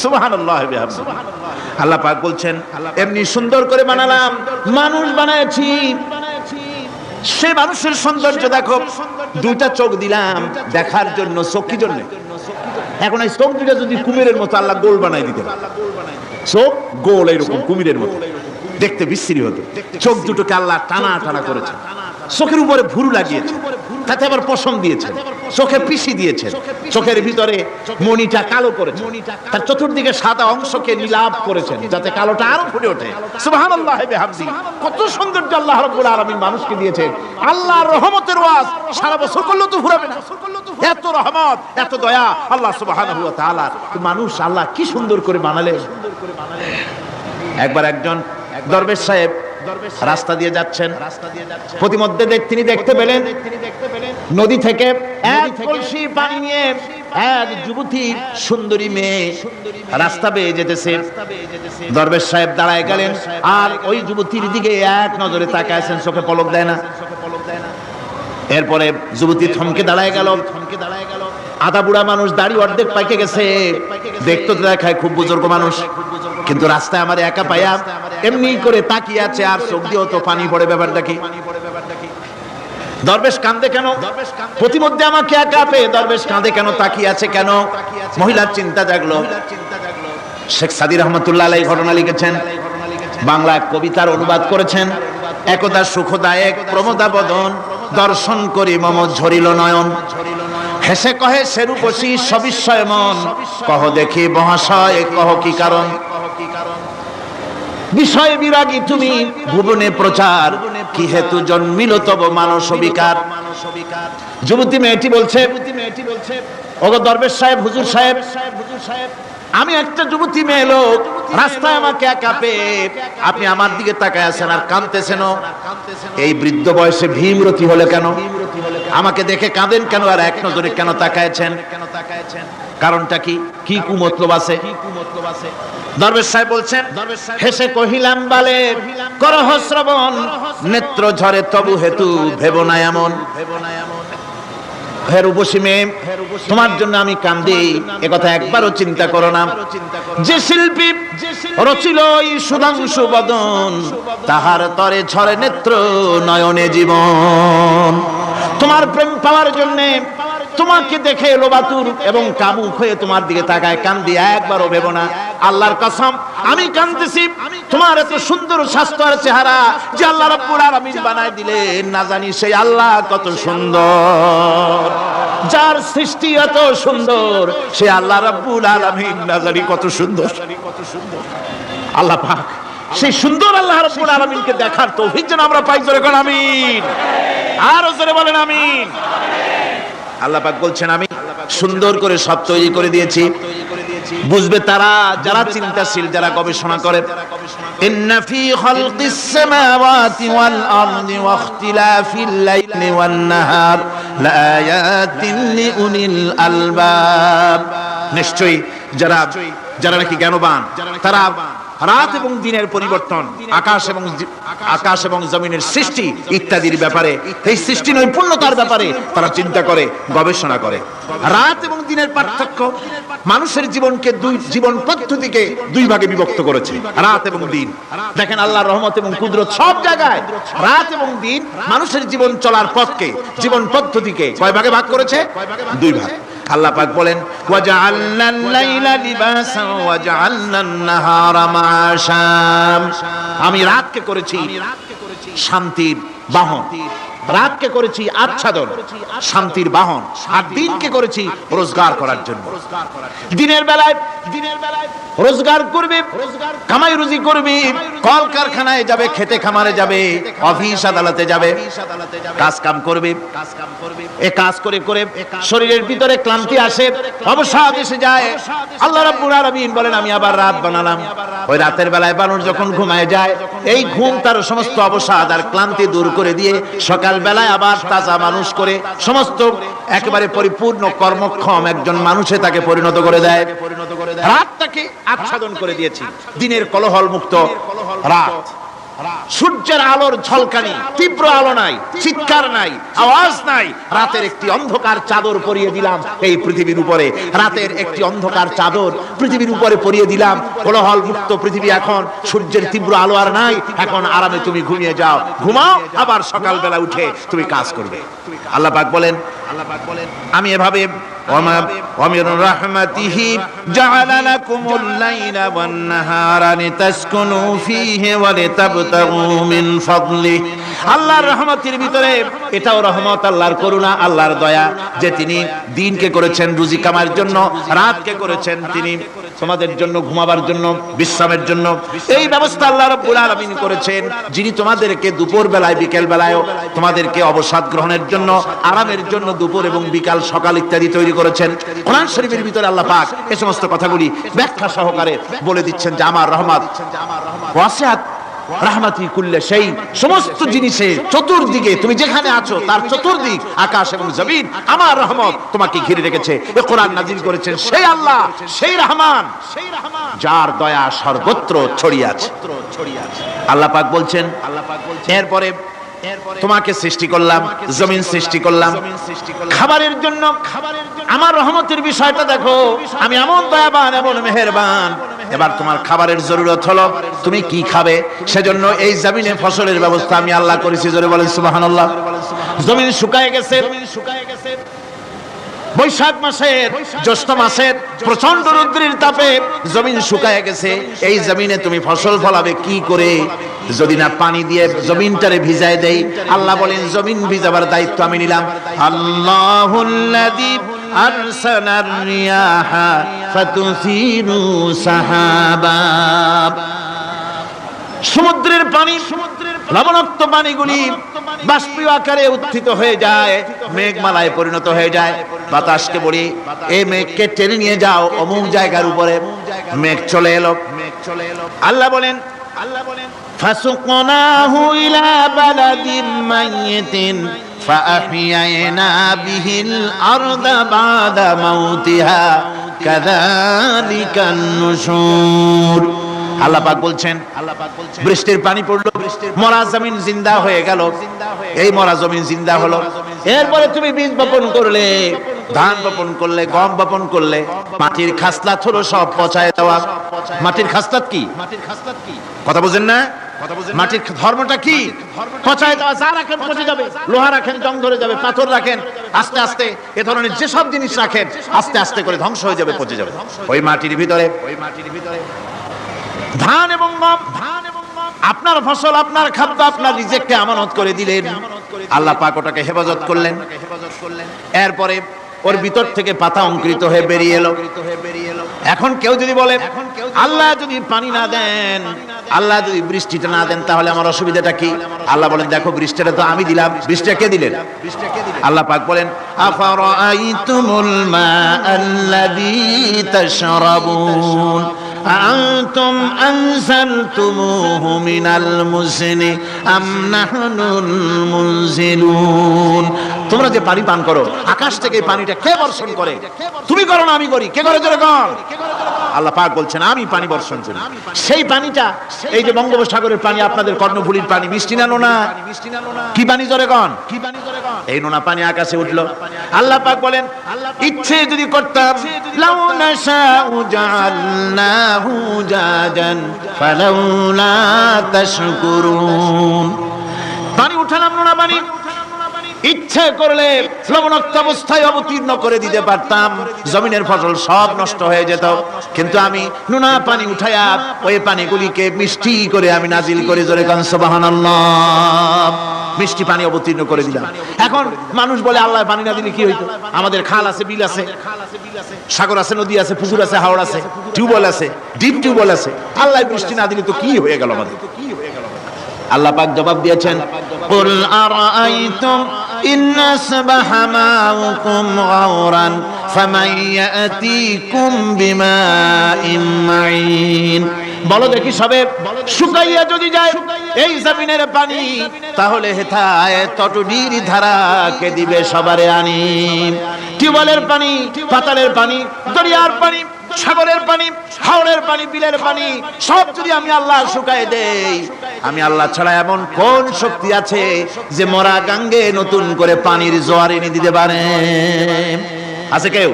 সুবহানাল্লাহ বিহামদিহি। আল্লাহ পাক বলছেন এমনি সুন্দর করে বানালাম, মানুষ বানাইছি, সে মানুষের সৌন্দর্য দেখো। দুইটা চোখ দিলাম দেখার জন্য, চোখ কি জন্য? এখন এই চোখ দুইটা যদি কুমিরের মতো আল্লাহ গোল বানাই দিতেন, চোখ গোল এরকম কুমিরের মতো, দেখতে বিশ্রী হতো। চোখ দুটোকে আল্লাহ টানা টানা করেছে, চোখের উপরে ভুরু লাগিয়েছে, তাতে আবার পশম দিয়েছে, চোখে পিসি দিয়েছে, চোখের ভিতরে মণিটা কালো করেছে, তার চতুর্দিকে সাদা অংশকে নীলাভ করেছেন যাতে কালোটা আরো ফুটে ওঠে। সুবহানাল্লাহ বিহামদিহি। কত সৌন্দর্য আল্লাহ রাব্বুল আলামিন মানুষকে দিয়েছেন। আল্লাহর রহমতের ওয়াজ সারা বছর করলেও তো ফুরাবে না, এত রহমত এত দয়া আল্লাহ সুবহানাহু ওয়া তাআলা। মানুষ আল্লাহ কি সুন্দর করে বানালেন। একবার একজন দরবেশ সাহেব রাস্তা দিয়ে যাচ্ছেন, প্রতিমধ্যে তিনি দেখতে পেলেন নদী থেকে এক কলসি পানি নিয়ে এক যুবতী সুন্দরী মেয়ে রাস্তা বেয়ে যেতেছে। দরবেশ সাহেব দাঁড়ায় গেলেন আর ওই যুবতীর দিকে এক নজরে তাকায়ছেন, চোখে পলক দেয় না। এরপরে যুবতী থমকে দাঁড়ায় গেল। আধা বুড়া মানুষ, দাড়ি অর্ধেক পাইকে গেছে, দেখতে তো দেখায় খুব বুজুর্গ মানুষ, কিন্তু রাস্তায় আমার একা পাইয়া এমনি করে তাকিয়ে আছে আর চোখ দিয়েও তো পানি পড়ে। ব্যাপারটা কি? দরবেশ কাঁদে কেন? প্রতিমধ্যে আমাকে একা পেয়ে দরবেশ কাঁদে কেন, তাকিয়ে আছে কেন? মহিলার চিন্তা জাগলো। শেখ সাদী রহমতুল্লাহ আলাইহি ঘটনা লিখেছেন, বাংলা কবিতার অনুবাদ করেছেন। একদা সুখদায়ক প্রমোদা বদন, দর্শন করি মম ঝরিল নয়ন। হেসে কহে সেরূপসী সবিস্ময় মন, কহ দেখি মহাশয় কহ কি কারণ। বিষয় বিরাগী তুমি ভুবনে প্রচার, কি হেতু জন্মিল তব মানস বিকার। যুবতী মেয়েটি বলছে, ওগো দরবেশ সাহেব, হুজুর সাহেব, আমি একটা যুবতী মেয়ে লোক, রাস্তায় আমাকে একা পেয়ে আপনি আমার দিকে তাকায় আছেন আর কাঁদতেছেন। এই বৃদ্ধ বয়সে ভীমরতি হলে কেন? আমাকে দেখে কাঁদেন কেন আর এক নজরে কেন তাকায়ছেন? কারণটা কি? কি কুমতলব আছে? দরবেশ সাহেব বলছেন, হেসে কহিলাম বালে করহ শ্রবণ, নেত্র ঝরে তবু হেতু ভেব না এমন। হে রূপসী মেয়ে, তোমার জন্য আমি কান্দি, একথা একবারও চিন্তা করো না। যে শিল্পী রচিল এই সুধাংশু বদন, তাহার তরে ঝরে নেত্র নয়নে জীবন। তোমার প্রেম পাওয়ার জন্যে তোমাকে দেখে লোবাতুর এবং কাবুক হয়ে তোমার দিকে তাকায়, কান্দি, একবারও ভেবো না। আল্লাহর কসম আমি কাঁদতেছি, তোমার এত সুন্দর স্বাস্থ্য আর চেহারা যে আল্লাহ রাব্বুল আলামিন বানায় দিলেন, না জানি সেই আল্লাহ কত সুন্দর। যার সৃষ্টি এত সুন্দর সে আল্লাহ রাব্বুল আলামিন না জানি কত সুন্দর। আল্লাহ পাক সেই সুন্দর আল্লাহ রাব্বুল আলামিনকে দেখার তৌফিক যেন আমরা পাই। জোরে বলেন আমিন, আর জোরে বলেন আমিন। আল্লাহ পাক বলছেন আমি সুন্দর করে সব তৈরি করে দিয়েছি। বুঝবে তারা যারা চিন্তাশীল, যারা গবেষণা করে। ইন্না ফি খালকিস সামাওয়াতি ওয়াল আরদি ওয়া ইখতিলাফিল লাইলি ওয়ান নাহার লাআয়াতিন লিউলিল আলবাব। নিশ্চয়ই যারা নাকি জ্ঞানবান, তারা রাত এবং দিনের পরিবর্তন, আকাশ এবং জমিনের সৃষ্টি ইত্যাদির ব্যাপারে, এই সৃষ্টি নৈপুণ্যতার ব্যাপারে তারা চিন্তা করে, গবেষণা করে। রাত এবং দিনের পার্থক্য মানুষের জীবনকে জীবন পদ্ধতিকে দুই ভাগে বিভক্ত করেছে, রাত এবং দিন। দেখেন আল্লাহর রহমত এবং কুদরত সব জায়গায় রাত এবং দিন মানুষের জীবন চলার পথকে, জীবন পদ্ধতিকে কয় ভাগে ভাগ করেছে? দুই ভাগ। আল্লাহ পাক বলেন ওয়াজআলনাল লাইলা লিবাসান ওয়াজআলনান নাহারা মাআশা। আমি রাতকে করেছি শান্তির বাহন, রাতকে করেছি আচ্ছাদন, শান্তির বাহন, আর দিনকে করেছি রোজগার করার জন্য। দিনের বেলায় রোজগার করবে, কামাই রুজি করবে, কলকারখানায় যাবে, খেতে খামারে যাবে, অফিস আদালতে যাবে, কাজ কাম করবে। এ কাজ করে করে শরীরের ভিতরে ক্লান্তি আসে, অবসাদ এসে যায়। আল্লাহ রাব্বুল আলামিন বলেন আমি আবার রাত বানালাম। ওই রাতের বেলায় মানুষ যখন ঘুমায় যায়, এই ঘুম তার সমস্ত অবসাদ আর ক্লান্তি দূর করে দিয়ে সকাল বেলায় আবার তাজা মানুষ করে সমস্ত একেবারে পরিপূর্ণ কর্মক্ষম একজন মানুষে তাকে পরিণত করে দেয়। রাতটাকে আচ্ছাদন করে দিয়েছি, দিনের কোলাহল মুক্ত রাত। সূর্যের আলোর ঝলকানি, তীব্র আলো নাই, চিৎকার নাই, আওয়াজ নাই। রাতের একটি অন্ধকার চাদর পরিয়ে দিলাম এই পৃথিবীর উপরে, রাতের একটি অন্ধকার চাদর পৃথিবীর উপরে পরিয়ে দিলাম। কোলাহল মুক্ত পৃথিবী এখন, সূর্যের তীব্র আলো আর নাই। এখন আরামে তুমি ঘুমিয়ে যাও, ঘুমাও, আবার সকালবেলা উঠে তুমি কাজ করবে। আল্লাহ পাক বলেন আমি এভাবে ومن رحمته جعل لكم الليل والنهار لتسكنوا فيه ولتبتغوا من فضله। আল্লাহর রহমতের ভিতরে এটাও রহমত, আল্লাহর করুণা, আল্লাহর দয়া যে তিনি দিনকে করেছেন রুজি কামার জন্য, রাতকে করেছেন তিনি তোমাদের জন্য ঘুমাবার জন্য, বিশ্রামের জন্য। এই ব্যবস্থা আল্লাহ রাব্বুল আলামিন করেছেন, যিনি তোমাদেরকে দুপুর বেলায় বিকেল বেলায়ও তোমাদেরকে অবসাদ গ্রহণের জন্য, আরামের জন্য দুপুর এবং বিকাল সকাল ইত্যাদি তৈরি করেছেন। কোরআন শরীফের ভিতরে আল্লাহ পাক এই সমস্ত কথাগুলি ব্যাখ্যা সহকারে বলে দিচ্ছেন যে আমার রহমত ওয়াসিআত রাহমাতি কুল্লি শাই, সমস্ত জিনিসে চতুর্দিকে তুমি যেখানে আছো তার চতুর্দিক আকাশ এবং জমিন আমার রহমত তোমাকে ঘিরে রেখেছে। এই কোরআন নাযিল করেছেন সেই আল্লাহ, সেই রহমান, যার দয়া সর্বত্র ছড়িয়ে আছে। আল্লাহ পাক বলছেন এরপরে তোমাকে সৃষ্টি করলাম, জমিন সৃষ্টি করলাম খাবারের জন্য। আমার রহমতের বিষয়টা দেখো, আমি এমন দয়াবান, এমন মেহেরবান। এবার তোমার খাবারের জরুরত হলো তুমি কি খাবে, সেজন্য এই জমিনে ফসলের ব্যবস্থা আমি আল্লাহ করেছি। জোরে বলেন সুবহানাল্লাহ। জমিন শুকায় গেছে, বৈশাখ মাসের জ্যৈষ্ঠ মাসের প্রচন্ড রৌদ্রের তাপে জমিন শুকায় গেছে। এই জমিনে তুমি ফসল ফলাবে কি করে যদি না পানি দিয়ে জমিনটারে ভিজায় দেই? আল্লাহ বলেন জমিন ভিজাবার দায়িত্ব আমি নিলাম। আল্লাহুল্লাযী আরসালার রিয়াহা ফাতুসিরু সাহাবা। সমুদ্রের পানি, লবণাক্ত পানিগুলি বাষ্পীয় আকারে উত্থিত হয়ে যায়, মেঘমালায় পরিণত হয়ে যায়। বাতাসকে বলি এই মেঘকে টেনে নিয়ে যাও অমুক জায়গার উপরে, মেঘ চলে এলো। আল্লাহ বলেন ফাসুকনাহু ইলা বালাদিন মাইয়িতিন ফাআহইয়ানা বিহিল আরদা বাদা মাউতিহা কাযালিকান নুশুর। আল্লাহ পাক বলছেন বৃষ্টির পানি পড়লো, মরা জমিন জিন্দা হয়ে গেল। এই মরা জমিন জিন্দা হলো। এরপরে তুমি বীজ বপন করলে, ধান বপন করলে, গম বপন করলে, মাটির খাসলাত হলো সব পচায় দেওয়া। মাটির খাসলাত কি? কথা বুঝেন না? মাটির ধর্মটা কি? পচায় দেওয়া। যা রাখেন পচে যাবে, লোহা রাখেন জং ধরে যাবে, পাথর রাখেন আস্তে আস্তে এ ধরনের যেসব জিনিস রাখেন আস্তে আস্তে করে ধ্বংস হয়ে যাবে, পচে যাবে। ওই মাটির ভিতরে ধান এবং গম, আপনার ফসল, আপনার খাদ্য, আপনার রিজিককে আমানত করে দিলেন। আল্লাহ পাক ওটাকে হেফাজত করলেন। এরপরে ওর ভিতর থেকে পাতা অঙ্কুরিত হয়ে বেরিয়ে এলো। এখন কেউ যদি বলে আল্লাহ যদি পানি না দেন, আল্লাহ যদি বৃষ্টিটা না দেন, তাহলে আমার অসুবিধাটা কি? আল্লাহ বলেন দেখো বৃষ্টিটা তো আমি দিলাম। বৃষ্টিটা কে দিলেন? আল্লাহ পাক বলেন আফারাআইতুমুল মাআল্লাযী তাশরাবুন আনতুম আনজালতুমুহু মিনাল মুজনি আম নাহনুল মুনজিলুন। তোমরা যে পানি পান করো, আকাশ থেকে পানিটা কে বর্ষণ করে? তুমি করো না আমি করি? কে করে জোরে কর? আল্লাহ পাক বলছেন আমি পানি বর্ষণ করি। সেই পানিটা এই যে বঙ্গোপসাগরের পানি, আপনাদের কর্ণফুলীর পানি, মিষ্টি না নোনা? কি পানি জোরে কন? এই নোনা পানি আকাশে উঠলো। আল্লাহ পাক বলেন ইচ্ছে যদি করতাম লাউ নাশাউ জাআলনাহু জাজান ফালাউলা তাশকুরুন। পানি উঠালাম নোনা পানি, ইচ্ছে করলে লবণাক্ত অবস্থায় অবতীর্ণ করে দিতে পারতাম, জমিনের ফসল সব নষ্ট হয়ে যেত। কিন্তু আমি নোনা পানি উঠায়া ওই পানিগুলিকে মিষ্টি করে আমি নাজিল করি। জোরে কান সুবহানাল্লাহ। মিষ্টি পানি অবতীর্ণ করে দিলাম। এখন মানুষ বলে আল্লাহ পানি না দিলে কি হইতো? আমাদের খাল আছে, বিল আছে, সাগর আছে, নদী আছে, পুকুর আছে, হাওড় আছে, টিউবওয়েল আছে, ডিপ টিউবওয়েল আছে, আল্লাহ বৃষ্টি না দিলে তো কি হয়ে গেল আমাদের? আল্লাহ পাক জবাব দিয়েছেন, কুল আরাআইতুম ইন আসবাহা মাউকুম গাওরান ফামান ইয়াতিকুম বিমাইন মাইন। বলো দেখি সবে শুকাইয়া যদি যায় এই জমিনের পানি, তাহলে হেথায় তটুডির ধারা কে দিবে সবারে আনি? টিউবওয়েলের পানি, পাতালের পানি, দরিয়ার পানি, সাগরের পানি, হাওড়ের পানি, বিলের পানি সব যদি আমি আল্লাহ শুকায় দেই, আমি আল্লাহ ছাড়া এমন কোন শক্তি আছে যে মরা গাঙ্গে নতুন করে পানির জোয়ার এনে দিতে পারে? আছে কেউ?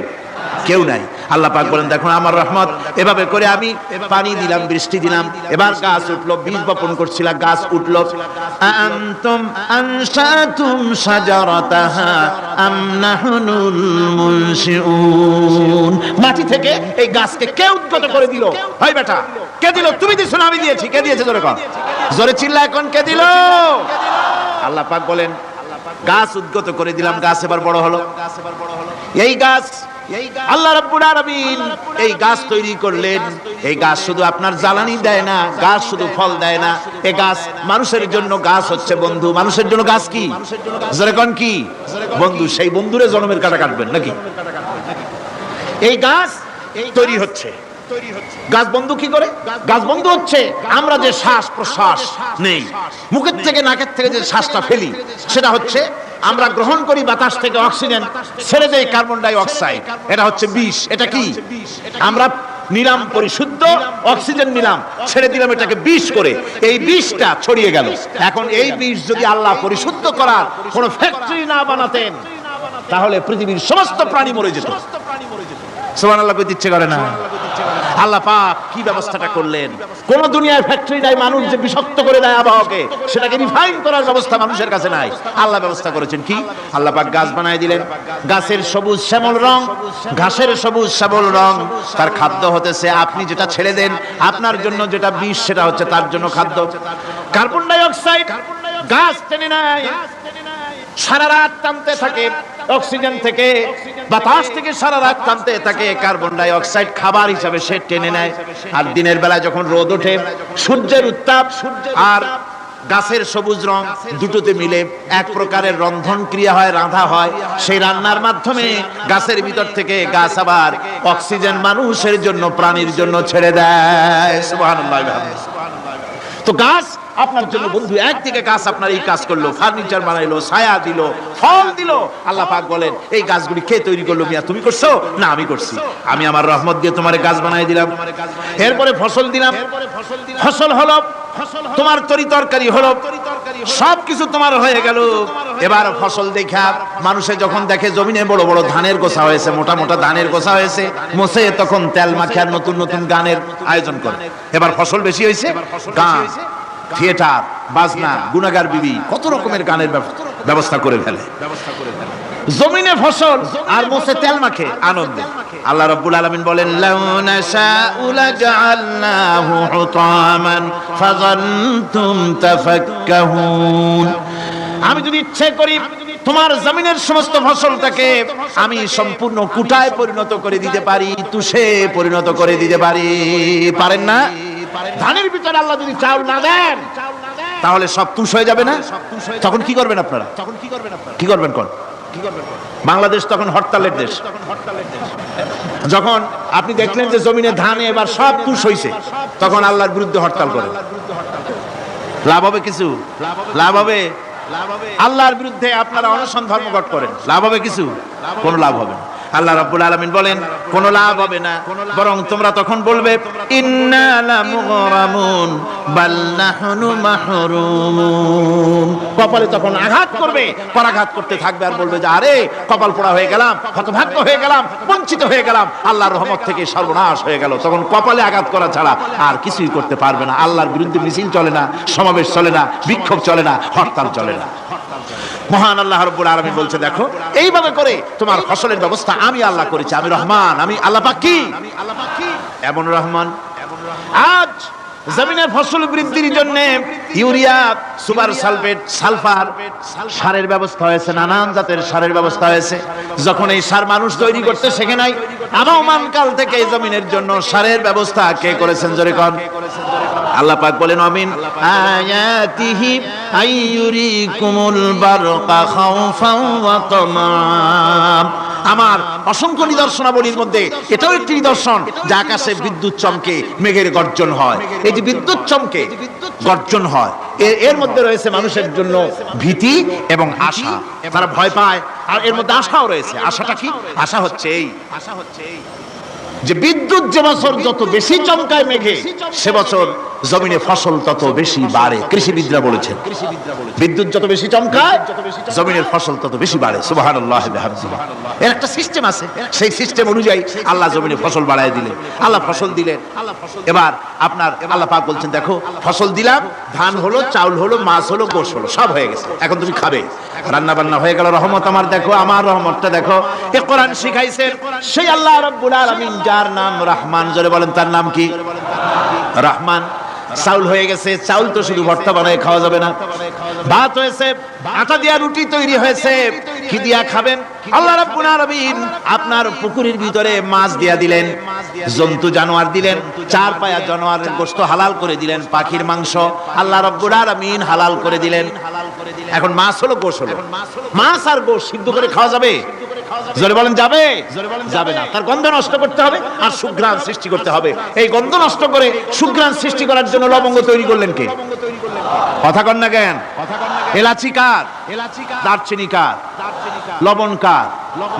কেউ নাই। আল্লাহ পাক বলেন, দেখুন আমার রহমত, এভাবে করে আমি পানি দিলাম, বৃষ্টি দিলাম, এবার গাছ উঠলো, বীজ বপন করছিলাম, গাছ উঠলো। আনতুম আনশাতুম শাজারাতাহা আম নাহনুল মুনশিউন। মাটি থেকে এই গাছকে কে উদ্গত করে দিল? ভাই বেটা, কে দিল? তুমি দিছো না আমি দিয়েছি? কে দিয়েছে? জোরে কর, জোরে চিল্লা, এখন কে দিল? আল্লাহ পাক বলেন, গাছ উদ্গত করে দিলাম, গাছ এবার বড় হলো। এই গাছ আল্লাহ রাব্বুল আলামিন এই গাছ তৈরি করলেন। এই গাছ শুধু আপনার জ্বালানি দেয় না, গাছ শুধু ফল দেয় না, এই গাছ মানুষের জন্য গাছ হচ্ছে বন্ধু। মানুষের জন্য গাছ কি? যেরকম কি বন্ধু, সেই বন্ধুরে জন্মের কাটা কাটবেন নাকি? এই গাছ তৈরি হচ্ছে। গাছ বন্ধু কি করে? গাছ বন্ধু হচ্ছে আমরা যে শ্বাস প্রশ্বাস নেই, মুখের থেকে নাকের থেকে যে শ্বাসটা ফেলি, সেটা হচ্ছে আমরা গ্রহণ করি বাতাস থেকে অক্সিজেন, ছেড়ে দেই কার্বন ডাই অক্সাইড। এটা হচ্ছে বিষ। এটা কি? আমরা নিলাম পরিশুদ্ধ অক্সিজেন, নিলাম, ছেড়ে দিলাম এটাকে বিষ করে, এই বিষটা ছড়িয়ে গেল। এখন এই বিষ যদি আল্লাহ পরিশুদ্ধ করার কোন ফ্যাক্টরি না বানাতেন, তাহলে পৃথিবীর সমস্ত প্রাণী মরে যেত। সুবহানাল্লাহ কইতে ইচ্ছে করে না? আল্লাহ পাক কি ব্যবস্থাটা করলেন! কোন দুনিয়ায় ফ্যাক্টরি নাই, মানুষ যে বিষাক্ত করে দেয় আবহাওয়াকে, সেটাকে রিফাইন করার ব্যবস্থা মানুষের কাছে নাই। আল্লাহ ব্যবস্থা করেছেন কি? আল্লাহ পাক গাছ বানায় দিলেন। গাছের সবুজ শ্যামল রং, ঘাসের সবুজ শ্যামল রং, তার খাদ্য হতেছে আপনি যেটা ছেড়ে দেন, আপনার জন্য যেটা বিষ, সেটা হচ্ছে তার জন্য খাদ্য। কার্বন ডাই অক্সাইড গাছ টেনে নেয়, সারা রাত টানতে থাকে অক্সিজেন থেকে, বাতাস থেকে সারা রাত টানতে থাকে কার্বন ডাই অক্সাইড, খাবার হিসাবে সে টেনে নেয়। আর দিনের বেলা যখন রোদ ওঠে, সূর্যের উত্তাপ আর গাছের সবুজ রং দুটোতে মিলে এক প্রকারের রন্ধন ক্রিয়া হয়, রাঁধা হয়। সেই রান্নার মাধ্যমে গাছের ভিতর থেকে গাছ আবার অক্সিজেন মানুষের জন্য, প্রাণীর জন্য ছেড়ে দেয়। সুবহানাল্লাহ। তো গাছ আপনার জন্য বন্ধু। একদিকে গাছ আপনার এই কাজ করলো, ফার্নিচার বানাইলো, ছায়া দিল, ফল দিল। আল্লাহ পাক বলেন, এই গাছগুলি কে তৈরি করলো? মিয়া তুমি করছো না? আমি করছি। আমি আমার রহমত দিয়ে তোমার গাছ বানাই দিলাম। এরপরে ফসল দিলাম, ফসল হলো, তোমার তরি তরকারি হলো, সবকিছু তোমার হয়ে গেল। এবার ফসল দেখা মানুষে যখন দেখে জমিনে বড় বড় ধানের গোছা হয়েছে, মোটা মোটা ধানের গোছা হয়েছে, মোছে তখন তেল মাখিয়ার নতুন নতুন গানের আয়োজন করে। এবার ফসল বেশি হয়েছে, গান, থিয়েটার, বাজনা, গুনাগার বিবি, কত রকমের গানের ব্যবস্থা করে ফেলে। জমিনে ফসল আর মোছে তেল মাখে আনন্দে। আল্লাহ রাব্বুল আলামিন বলেন, লাউ নাশাউ লাজআলনাহু হুতামান ফাযান্তুম তাফাক্কাহুন। আমি যদি ইচ্ছে করি তোমার জমিনের সমস্ত ফসলটাকে আমি সম্পূর্ণ কুটায় পরিণত করে দিতে পারি, তুষে পরিণত করে দিতে পারি। পারেন না? ধানের ভিতরে আল্লাহ যদি চাউল না দেন, তাহলে সব তুষ হয়ে যাবে না? তখন কি করবেন আপনারা? কি করবেন? বাংলাদেশ তখন হরতালের দেশ। যখন আপনি দেখলেন যে জমিনে ধানে এবার সব তুষ হয়েছে, তখন আল্লাহর বিরুদ্ধে হরতাল করে। লাভ হবে কিছু? লাভ হবে? আল্লাহর বিরুদ্ধে আপনারা অনশন ধর্মঘট করেন, লাভ হবে কিছু? কোনো লাভ হবে না। আল্লাহ রাব্বুল আলামিন বলেন, কোনো লাভ হবে না, বরং তোমরা তখন বলবে, ইন্না লামুগরামুন বাল নাহনু মাহরুমুন। কপালে তখন আঘাত করবে, পরাঘাত করতে থাকবে আর বলবে যে আরে কপাল পোড়া হয়ে গেলাম, হতভাগ্য হয়ে গেলাম, বঞ্চিত হয়ে গেলাম, আল্লাহর রহমত থেকে সর্বনাশ হয়ে গেল। তখন কপালে আঘাত করা ছাড়া আর কিছুই করতে পারবে না। আল্লাহর বিরুদ্ধে মিছিল চলে না, সমাবেশ চলে না, বিক্ষোভ চলে না, হরতাল চলে না। মহান আল্লাহ রাব্বুল আলামিন বলছে, দেখো এইভাবে করে তোমার ফসলের ব্যবস্থা আমি আল্লাহ করেছি। আমি রহমান, আমি আল্লাহ পাক। কি এমন রহমান! আজ জমিনের ফসল বৃদ্ধির জন্য ইউরিয়া, সুপার সালফেট, সালফার সারের ব্যবস্থা হয়েছে, নানান জাতের সারের ব্যবস্থা হয়েছে। যখন এই সার মানুষ তৈরি করতে শেখে নাই, আবহমান কাল থেকে এই জমিনের জন্য সারের ব্যবস্থা কে করেছেন? জোরে কোন। আল্লাহ পাক বলেন, আমিন আয়াতিহি আইয়ুরিকুমুল বারকা খাউফান ওয়া তামাম। আমার অসংখ্য নিদর্শনাবলীর মধ্যে এটাও একটি নিদর্শন যে আকাশে বিদ্যুৎ চমকে মেঘের গর্জন হয়। এই যে বিদ্যুৎ চমকে গর্জন হয়, এর মধ্যে রয়েছে মানুষের জন্য ভীতি এবং আশা। তারা ভয় পায়, আর এর মধ্যে আশাও রয়েছে। আশাটা কি? আশা হচ্ছে এই যে বিদ্যুৎ যে বছর যত বেশি চমকায় মেঘে, সে বছর জমিনে ফসল তত বেশি বাড়ে। কৃষিবিদরা বলেছেন বিদ্যুৎ যত বেশি চমকায় জমিনের ফসল তত বেশি বাড়ে। সুবহানাল্লাহ বিহামদিহি। এর একটা সিস্টেম আছে, সেই সিস্টেম অনুযায়ী আল্লাহ জমিনে ফসল বাড়ায় দিলেন। আল্লাহ ফসল দিলেন। এবার আপনার আল্লাহ পাক বলছেন, দেখো ফসল দিলাম, ধান হলো, চাউল হলো, মাছ হলো, গোশ হলো, সব হয়ে গেছে, এখন তুমি খাবে। রান্না বান্না হয়ে গেল, রহমত আমার দেখো, আমার রহমতটা দেখো। এ কোরআন শিখাইছেন সেই আল্লাহ রাব্বুল আলামিন, যার নাম রহমান। জোরে বলেন, তার নাম কি? রহমান। চাউল হয়ে গেছে, চাউল তো শুধু ভর্তা বানায় খাওয়া যাবে না, ভাত হয়েছে, আটা দিয়া রুটি তৈরি হয়েছে, কি দিয়া খাবেন? আল্লাহ রাব্বুল আলামিন আপনার পুকুরের ভিতরে মাছ দিয়া দিলেন, জন্তু জানোয়ার দিলেন, চার পায়া জানোয়ারের গোশত হালাল করে দিলেন, পাখির মাংস আল্লাহ রাব্বুল আলামিন হালাল করে দিলেন। এখন মাছ হলো, গোশ হলো। মাছ আর গোশ সিদ্ধ করে খাওয়া যাবে? জোরে বলেন, যাবে? যাবে না। তার গন্ধ নষ্ট করতে হবে আর সুঘ্রাণ সৃষ্টি করতে হবে। এই গন্ধ নষ্ট করে সুঘ্রাণ সৃষ্টি করার জন্য লবঙ্গ তৈরি করলেন কে? কথা কন না কেন? এলাচি কার? দারচিনি কার? লবণ কার?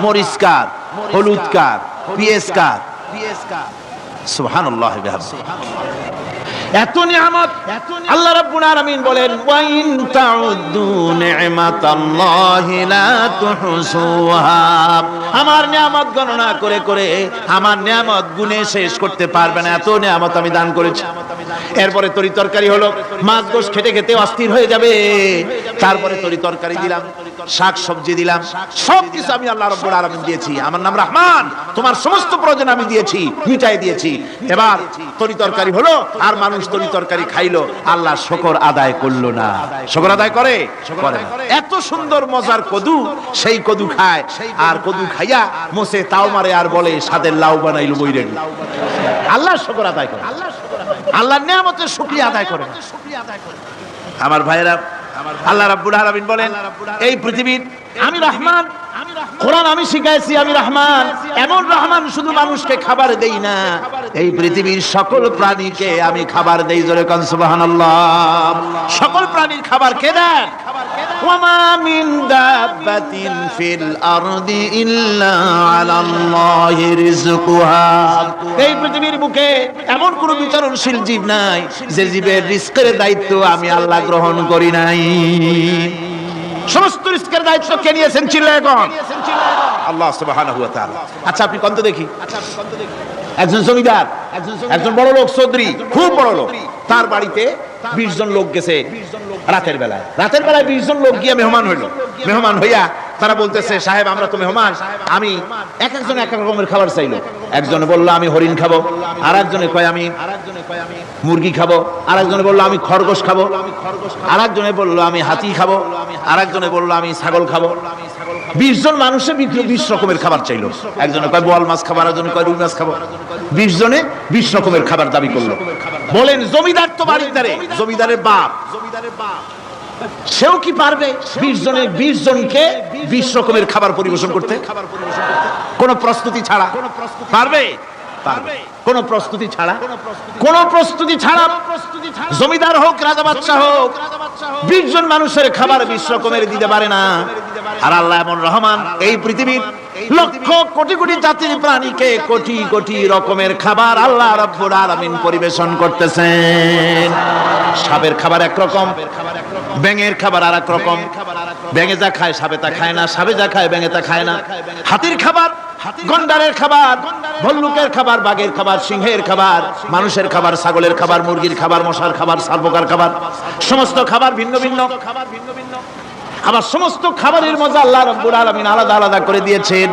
মরিচ কার? হলুদ কার? পেঁয়াজ কার? সুবহানাল্লাহ বিহামদিহি। এত নিয়ামত আল্লাহ রাব্বুল আলামিন বলেন, ওয়া ইন তাউদ্দু নি'মাতাল্লাহি লা তুহসুহা। আমার নিয়ামত গণনা করে করে আমার নিয়ামত গুণে শেষ করতে পারবে না, এত নিয়ামত আমি দান করেছি। এরপরে তরি তরকারি হলো, মাছ গোশ খেতে খেতে অস্থির হয়ে যাবে। তারপরে তরি তরকারি দিলাম, শাক সবজি দিলাম, সব কিছু আমি আল্লাহ রাব্বুল আলামিন দিয়েছি। আমার নাম রহমান, তোমার সমস্ত প্রয়োজন আমি দিয়েছি, মিটাই দিয়েছি। এবার তরি তরকারি হলো, আর মানুষ তরি তরকারি খাইলো, আল্লাহ শুকর আদায় করলো না। শুকর আদায় করে? এত সুন্দর মজার কদু, সেই কদু খায়, আর কদু খাইয়া মোসে তাও মারে আর বলে সাদের লাউ বানাইলো বইরে। আল্লাহ শুকর আদায় করে, আল্লাহর নিয়ামতের শুকরিয়া আদায় করে। আমার ভাইয়েরা, আল্লাহ রাব্বুল আলামিন বলেন, এই পৃথিবীর আমি রহমান, কোরআন আমি শিখাইছি, আমি রহমান। এমন রহমান শুধু মানুষকে খাবার দেই না, এই পৃথিবীর সকল প্রাণীকে আমি খাবার দেই। জোরে কোন সুবহানাল্লাহ। সকল প্রাণীর খাবার কে দেন? ওয়ামা মিন দাব্বাতিন ফিল আরদি ইল্লা আলাল্লাহি রিজকুহা। এই পৃথিবীর বুকে এমন কোন বিচরণশীল জীব নাই যে জীবের রিজকের দায়িত্ব আমি আল্লাহ গ্রহণ করি নাই। সমস্ত রিজকের দায়িত্ব কে নিয়েছেন? চিল্লায় এখন আল্লাহ সুবহানাহু ওয়া তাআলা। আচ্ছা আপনি কোন তো দেখি, একজন জমিদার, একজন বড় লোক, চৌধুরী, খুব বড় লোক, তার বাড়িতে 20 জন লোক গেছে রাতের বেলায়। 20 জন লোক গিয়ে মেহমান হইল। মেহমান হইয়া তারা বলতেছে, সাহেব আমরা তো মেহমান, আমি এক একজন এক এক রকমের খাবার চাইলো। একজনে বললো আমি হরিণ খাবো, আর একজনে কয় আমি মুরগি খাবো, আর একজনে বললো আমি খরগোশ খাবো, আর একজনে বললো আমি হাতি খাবো, আর একজনে বললো আমি ছাগল খাবো। 20 জন মানুষে 20 রকমের খাবার চাইলো। একজনে কয় বোয়াল মাছ খাবো, একজনে কয় রুই মাছ খাবো। 20 জনে 20 রকমের খাবার দাবি করলো। বলেন জমিদার তো বাড়িদারে, জমিদারের বাপ, সেও কি পারবে 20 জনকে 20 রকমের খাবার পরিবেশন করতে? কোন প্রস্তুতি ছাড়া পারবে? কোন প্রস্তুতি ছাড়া, কোন প্রস্তুতি ছাড়া জমিদার হোক, রাজা বাদশা হোক, 20 জন মানুষের খাবার 20 রকমের দিতে পারে না। আর আল্লাহ এমন রহমান, এই পৃথিবীর লক্ষ কোটি কোটি জাতির প্রাণীকে কোটি কোটি রকমের খাবার আল্লাহ রাব্বুল আলামিন পরিবেশন করতেছেন। সাপের খাবার একরকম, ব্যাঙের খাবার আর এক রকম। ব্যাঙে যা খায় সাপে তা খায় না, সাপে যা খায় ব্যাঙে তা খায় না। হাতির খাবার, গন্ডারের খাবার, ভল্লুকের খাবার, বাঘের খাবার, সিংহের খাবার, মানুষের খাবার, ছাগলের খাবার, মুরগির খাবার, মশার খাবার, সারপোকার খাবার, সমস্ত খাবার ভিন্ন ভিন্ন। আবার সমস্ত খাবারের মজা আল্লাহ রাব্বুল আলামিন আলাদা আলাদা করে দিয়েছেন।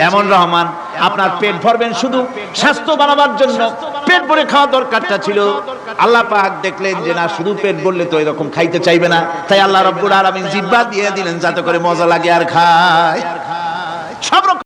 এমন রহমান, আপনার পেট ভরবেন শুধু স্বাস্থ্য বানাবার জন্য, পেট ভরে খাওয়া দরকারটা ছিল। আল্লাহ পাক দেখলেন যে না, শুধু পেট ভরলে তো এরকম খাইতে চাইবে না, তাই আল্লাহ রাব্বুল আলামিন জিহ্বা দিয়ে দিলেন যাতে করে মজা লাগে আর খায়। সব রকম